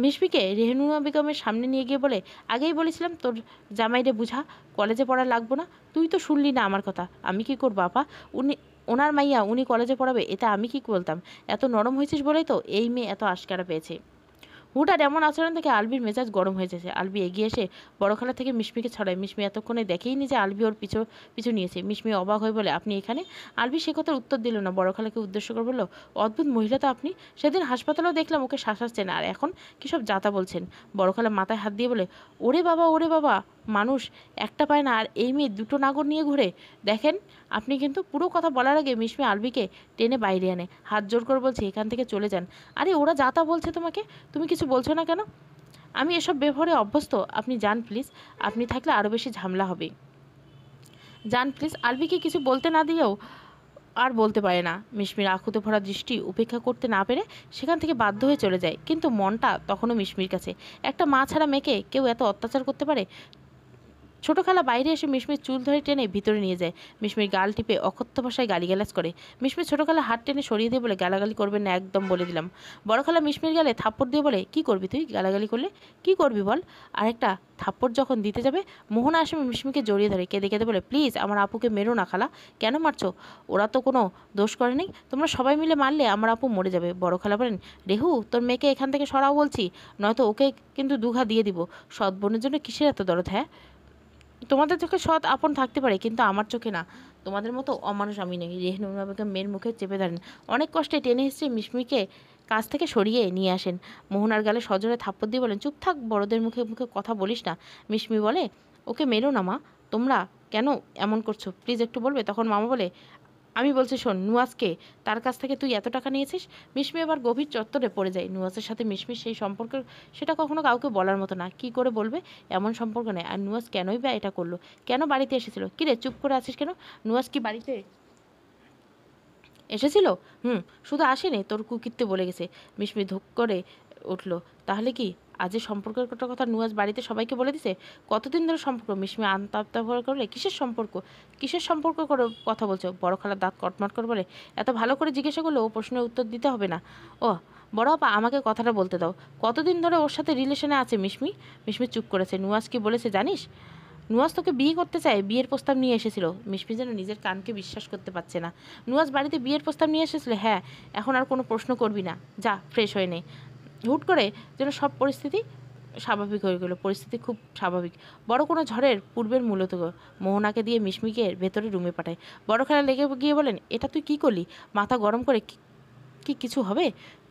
মিশমিকে রেহনুনা বেগমের সামনে নিয়ে গিয়ে বলে, আগেই বলেছিলাম তোর জামাইরে বুঝা, কলেজে পড়া লাগবো না। তুই তো শুনলি না আমার কথা। আমি কি করবো আপা? ওনার মাইয়া উনি কলেজে পড়াবে, এটা আমি কি বলতাম? এত নরম হয়েছিস বলেই তো এই মেয়ে এত আশকারা পেয়েছে। হুটার এমন আচরণ থেকে আলবির মেজাজ গরম হয়ে যাচ্ছে। আলবি এগিয়ে এসে বড় খালা থেকে মিশমিকে ছড়ায়। মিশমি এতক্ষণে দেখেই নি যে আলবি ওর পিছু পিছু নিয়েছে। মিশমি অবাক হয়ে বলে, আপনি এখানে? আলবি সে কথার উত্তর দিল না। বড় খালাকে উদ্দেশ্য করে বলল, অদ্ভুত মহিলা তো আপনি। সেদিন হাসপাতালেও দেখলাম ওকে শাসাচ্ছেন, আর এখন কী সব যাতা বলছেন। বড় খালা মাথায় হাত দিয়ে বলে, ওরে বাবা ওরে বাবা, মানুষ একটা পায় না আর এই মেয়ে দুটো নাগর নিয়ে ঘুরে। দেখেন আপনি কিন্তু। পুরো কথা বলার আগে মিশমি আলবিকে টেনে বাইরে আনে। হাত জোর করে বলছে, এখান থেকে চলে যান। আরে ওরা যাতা বলছে তোমাকে, তুমি কিছু বলছো না কেন? আমি এসব ব্যবহারে অভ্যস্ত। আপনি যান প্লিজ। আপনি থাকলে আরও বেশি ঝামেলা হবে। যান প্লিজ। আলবিকে কিছু বলতে না দিয়েও আর বলতে পারে না। মিশমির আকুতে ভরা দৃষ্টি উপেক্ষা করতে না পেরে সেখান থেকে বাধ্য হয়ে চলে যায়। কিন্তু মনটা তখনও মিশমির কাছে। একটা মা ছাড়া মেয়েকে কেউ এত অত্যাচার করতে পারে? ছোট খালা বাইরে এসে মিশমির চুল ধরে টেনে ভিতরে নিয়ে যায়। মিশমির গাল টিপে অকথ্য ভাষায় গালিগালাজ করে। মিশমির ছোট খালা হাত টেনে সরিয়ে দিয়ে বলে, গালাগালি করবেন না, একদম বলে দিলাম। বড় খালা মিশমির গালে থাপ্পড় দিয়ে বলে, কি করবি তুই গালাগালি করলে? কি করবি বল? আরেকটা থাপ্পড় যখন দিতে যাবে, মোহনা আসে মিশমিকে জড়িয়ে ধরে কেঁদে কেঁদে বলে, প্লিজ আমার আপুকে মেরো না খালা। কেন মারছো? ওরা তো কোনো দোষ করেনি, তোমরা সবাই মিলে মারলে আমার আপু মরে যাবে। বড় খালা বলেন, রেহু তোর মেয়েকে এখান থেকে সরাও বলছি, নয়তো ওকে কিন্তু দুঘা দিয়ে দিব। সৎ বোনের জন্য কিসের এত দরদ? হ্যাঁ, তোমাদের চোখে সৎ আপন থাকতে পারে, কিন্তু আমার চোখে না। তোমাদের মতো অমানুষ আমি নই। রেহনুর বেগম মেয়ের মুখে চেপে ধরেন। অনেক কষ্টে টেনে এসে মিশমিকে কাছ থেকে সরিয়ে নিয়ে আসেন। মোহনার গালে সজোরে থাপ্পড় দিয়ে বলেন, চুপ থাক, বড়দের মুখে মুখে কথা বলিস না। মিশমি বলে, ওকে মেরো না মা, তোমরা কেন এমন করছো, প্লিজ একটু বলবে? তখন মামা বলে, আমি বলছি শোন, নুয়াজকে তার কাছ থেকে তুই এত টাকা নিয়েছিস। মিশমি এবার গভীর চত্বরে পড়ে যায়। নুয়াজের সাথে মিশমির সেই সম্পর্ক, সেটা কখনো কাউকে বলার মতো না। কি করে বলবে? এমন সম্পর্ক নেই। আর নুয়াজ কেনই বা এটা করলো? কেন বাড়িতে এসেছিল? কিরে চুপ করে আছিস কেন? নুয়াজ কি বাড়িতে এসেছিল? শুধু আসেনি, তোর কুকীর্তি বলে গেছে। মিশমি ধুক করে উঠল। তাহলে কি আজের সম্পর্কের কথা নুয়াজ বাড়িতে সবাইকে বলে দিছে? কতদিন ধরে সম্পর্ক? মিশমি আন্তাপ্তা করলে, কিসের সম্পর্ক? কিসের সম্পর্ক করে কথা বলছো? বড় খালার দাঁত কটমট করে বলে, এত ভালো করে জিজ্ঞাসা করলে ও প্রশ্নের উত্তর দিতে হবে না। ও বড় আপা, আমাকে কথাটা বলতে দাও। কতদিন ধরে ওর সাথে রিলেশনে আছে মিশমি? মিশমি চুপ করেছে। নুয়াজ কি বলেছে জানিস? নুয়াজ তোকে বিয়ে করতে চায়, বিয়ের প্রস্তাব নিয়ে এসেছিল। মিশমি যেন নিজের কানকে বিশ্বাস করতে পারছে না। নুয়াজ বাড়িতে বিয়ের প্রস্তাব নিয়ে এসেছিল? হ্যাঁ। এখন আর কোনো প্রশ্ন করবি না, যা ফ্রেশ হয়ে নে। হুট করে যেন সব পরিস্থিতি স্বাভাবিক হয়ে গেল। পরিস্থিতি খুব স্বাভাবিক, বড় কোনো ঝড়ের পূর্বের মূলত। মোহনাকে দিয়ে মিশমিকে ভেতরে রুমে পাঠায়। বড় খেলা লেগে গিয়ে বলেন, এটা তুই কি করলি? মাথা গরম করে কি কিছু হবে?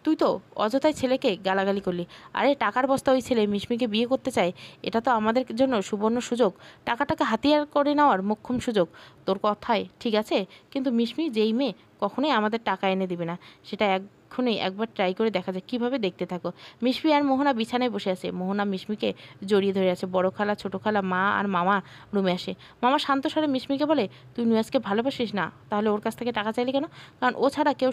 তুই তো অযথাই ছেলেকে গালাগালি করলি। আরে টাকার বস্তা ওই ছেলে মিশমিকে বিয়ে করতে চায়, এটা তো আমাদের জন্য সুবর্ণ সুযোগ, টাকাটাকে হাতিয়ার করে নেওয়ার মোক্ষম সুযোগ। তোর কথায় ঠিক আছে, কিন্তু মিশমি যেই মেয়ে কখনোই আমাদের টাকা এনে দিবে না, সেটা এক্ষুনি একবার ট্রাই করে দেখা যায়। কীভাবে? দেখতে থাকো। মিশমি আর মোহনা বিছানায় বসে আছে। মোহনা মিশমিকে জড়িয়ে ধরে আছে। বড় খালা, ছোট খালা, মা আর মামা রুমে আসে। মামা শান্ত স্বরে মিশমিকে বলে, তুই নুয়াজকে ভালোবাসিস না, তাহলে ওর কাছ থেকে টাকা চাইলি কেন? কারণ ও ছাড়া কেউ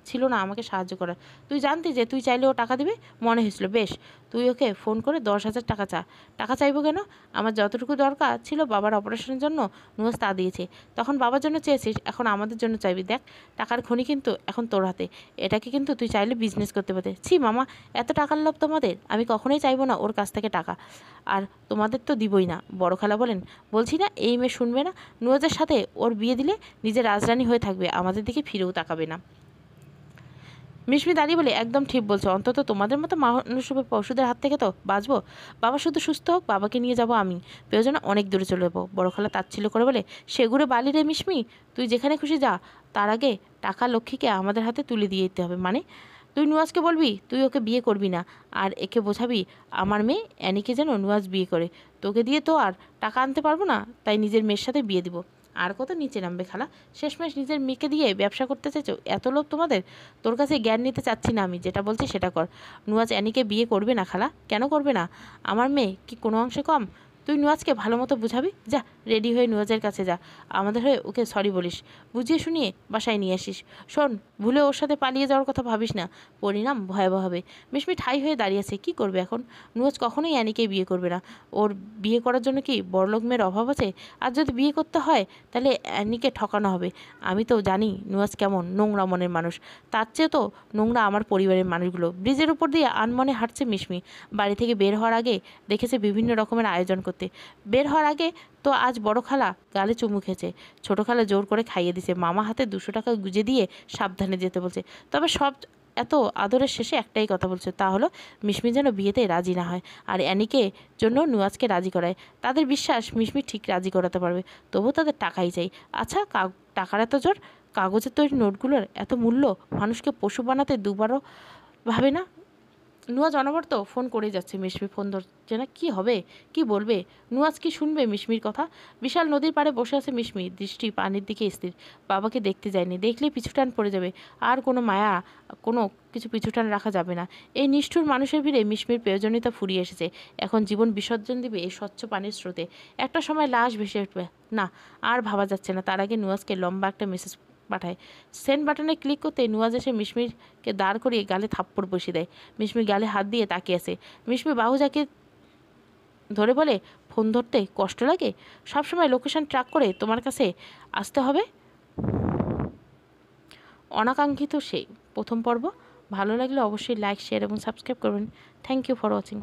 ছিল না আমাকে সাহায্য করার। তুই জানতি যে তুই চাইলে ও টাকা দিবে? মনে হয়েছিল। বেশ, তুই ওকে ফোন করে 10,000 টাকা চা। টাকা চাইবো কেন? আমার যতটুকু দরকার ছিল বাবার অপারেশনের জন্য নুয়াজ তা দিয়েছে। তখন বাবার জন্য চেয়েছিস, এখন আমাদের জন্য চাইবি। দেখ, টাকার খনি কিন্তু এখন তোর হাতে। এটাকে কিন্তু তুই চাইলে বিজনেস করতে পারতে। ছি মামা, এত টাকার লোভ তোমাদের? আমি কখনোই চাইবো না ওর কাছ থেকে টাকা, আর তোমাদের তো দিবই না। বড় খালা বলেন, বলছি না এই মেয়ে শুনবে না? নুয়াজের সাথে ওর বিয়ে দিলে নিজে রাজরানী হয়ে থাকবে, আমাদের দিকে ফিরেও তাকাবে না। মিশমি দাঁড়িয়ে বলে, একদম ঠিক বলছো, অন্তত তোমাদের মতো মানুষ পশুদের হাত থেকে তো বাঁচবো। বাবা শুধু সুস্থ হোক, বাবাকে নিয়ে যাব আমি, প্রয়োজনে অনেক দূরে চলে যাবো। বড় খালা তাচ্ছিল্য করে বলে, সেগুড়ে বালি রে মিশমি, তুই যেখানে খুশি যা, তার আগে টাকা লক্ষ্মীকে আমাদের হাতে তুলে দিয়ে দিতে হবে। মানে? তুই নুয়াজকে বলবি তুই ওকে বিয়ে করবি না, আর একে বোঝাবি আমার মেয়ে অ্যানিকে যেন নুয়াজ বিয়ে করে। তোকে দিয়ে তো আর টাকা আনতে পারবো না, তাই নিজের মেয়ের সাথে বিয়ে দিব। আর কত নিচে নামবে খালা? শেষমেশ নিজের মেয়েকে দিয়ে ব্যবসা করতে চাইছো? এত লোভ তোমাদের? তোর কাছে জ্ঞান নিতে চাচ্ছি না আমি, যেটা বলছি সেটা কর। নুয়াজ অ্যানিকে বিয়ে করবে না খালা। কেন করবে না? আমার মেয়ে কি কোনো অংশে কম? তুই নুয়াজকে ভালো মতো বুঝাবি। যা, রেডি হয়ে নুয়াজের কাছে যা, আমাদের হয়ে ওকে সরি বলিস, বুঝিয়ে শুনিয়ে বাসায় নিয়ে আসিস। শোন, ভুলে ওর সাথে পালিয়ে যাওয়ার কথা ভাবিস না, পরিণাম ভয়াবহ হবে। মিশমি ঠাই হয়ে দাঁড়িয়ে আছে। কী করবে এখন? নুয়াজ কখনোই অ্যানিকে বিয়ে করবে না। ওর বিয়ে করার জন্য কি বড়লোক মেয়ের অভাব আছে? আর যদি বিয়ে করতে হয় তাহলে অ্যানিকে ঠকানো হবে। আমি তো জানি নুয়াজ কেমন নোংরা মনের মানুষ, তার চেয়ে তো নোংরা আমার পরিবারের মানুষগুলো। ব্রিজের উপর দিয়ে আনমনে হাঁটছে মিশমি। বাড়ি থেকে বের হওয়ার আগে দেখেছে বিভিন্ন রকমের আয়োজন করতে। বের হওয়ার আগে তো আজ বড় খালা গালে চুমু খেয়েছে, ছোটো খালা জোর করে খাইয়ে দিছে, মামা হাতে 200 টাকা গুঁজে দিয়ে সাবধানে যেতে বলছে। তবে সব এত আদরের শেষে একটাই কথা বলছে, তা হলো মিশমি যেন বিয়েতে রাজি না হয়, আর অ্যানিকে জন্য নুয়াজকে রাজি করায়। তাদের বিশ্বাস মিশমি ঠিক রাজি করাতে পারবে, তবু তাদের টাকাই চাই। আচ্ছা, টাকার এত জোর? কাগজের তৈরি নোটগুলোর এত মূল্য? মানুষকে পশু বানাতে দুবারও ভাবে না? নুয়াজ অনবরত ফোন করেই যাচ্ছে, মিশমি ফোন ধরছে না। কী হবে, কি বলবে? নুয়াজ কি শুনবে মিশমির কথা? বিশাল নদীর পাড়ে বসে আছে মিশমি, দৃষ্টি পানির দিকে স্থির। বাবাকে দেখতে যায়নি, দেখলেই পিছুটান পড়ে যাবে। আর কোনো মায়া, কোনো কিছু পিছুটান রাখা যাবে না। এই নিষ্ঠুর মানুষের ভিড়ে মিশমির প্রয়োজনীয়তা ফুরিয়ে এসেছে। এখন জীবন বিসর্জন দিবে এই স্বচ্ছ পানির স্রোতে। একটা সময় লাশ ভেসে উঠবে। না, আর ভাবা যাচ্ছে না। তার আগে নুয়াজকে লম্বা একটা মেসেজ পাঠায়। সেন্ড বাটনে ক্লিক করতে নুয়াজ এসে মিশমিরকে দাঁড় করিয়ে গালে থাপ্পড় বসিয়ে দেয়। মিশমি গালে হাত দিয়ে তাকিয়ে আছে। মিশমি বাহু জাকিয়ে ধরে বলে ফোন ধরতে কষ্ট লাগে? সবসময় লোকেশন ট্র্যাক করে তোমার কাছে আসতে হবে? অনাকাঙ্ক্ষিত সেই প্রথম পর্ব। ভালো লাগলে অবশ্যই লাইক, শেয়ার এবং সাবস্ক্রাইব করবেন। Thank you for watching.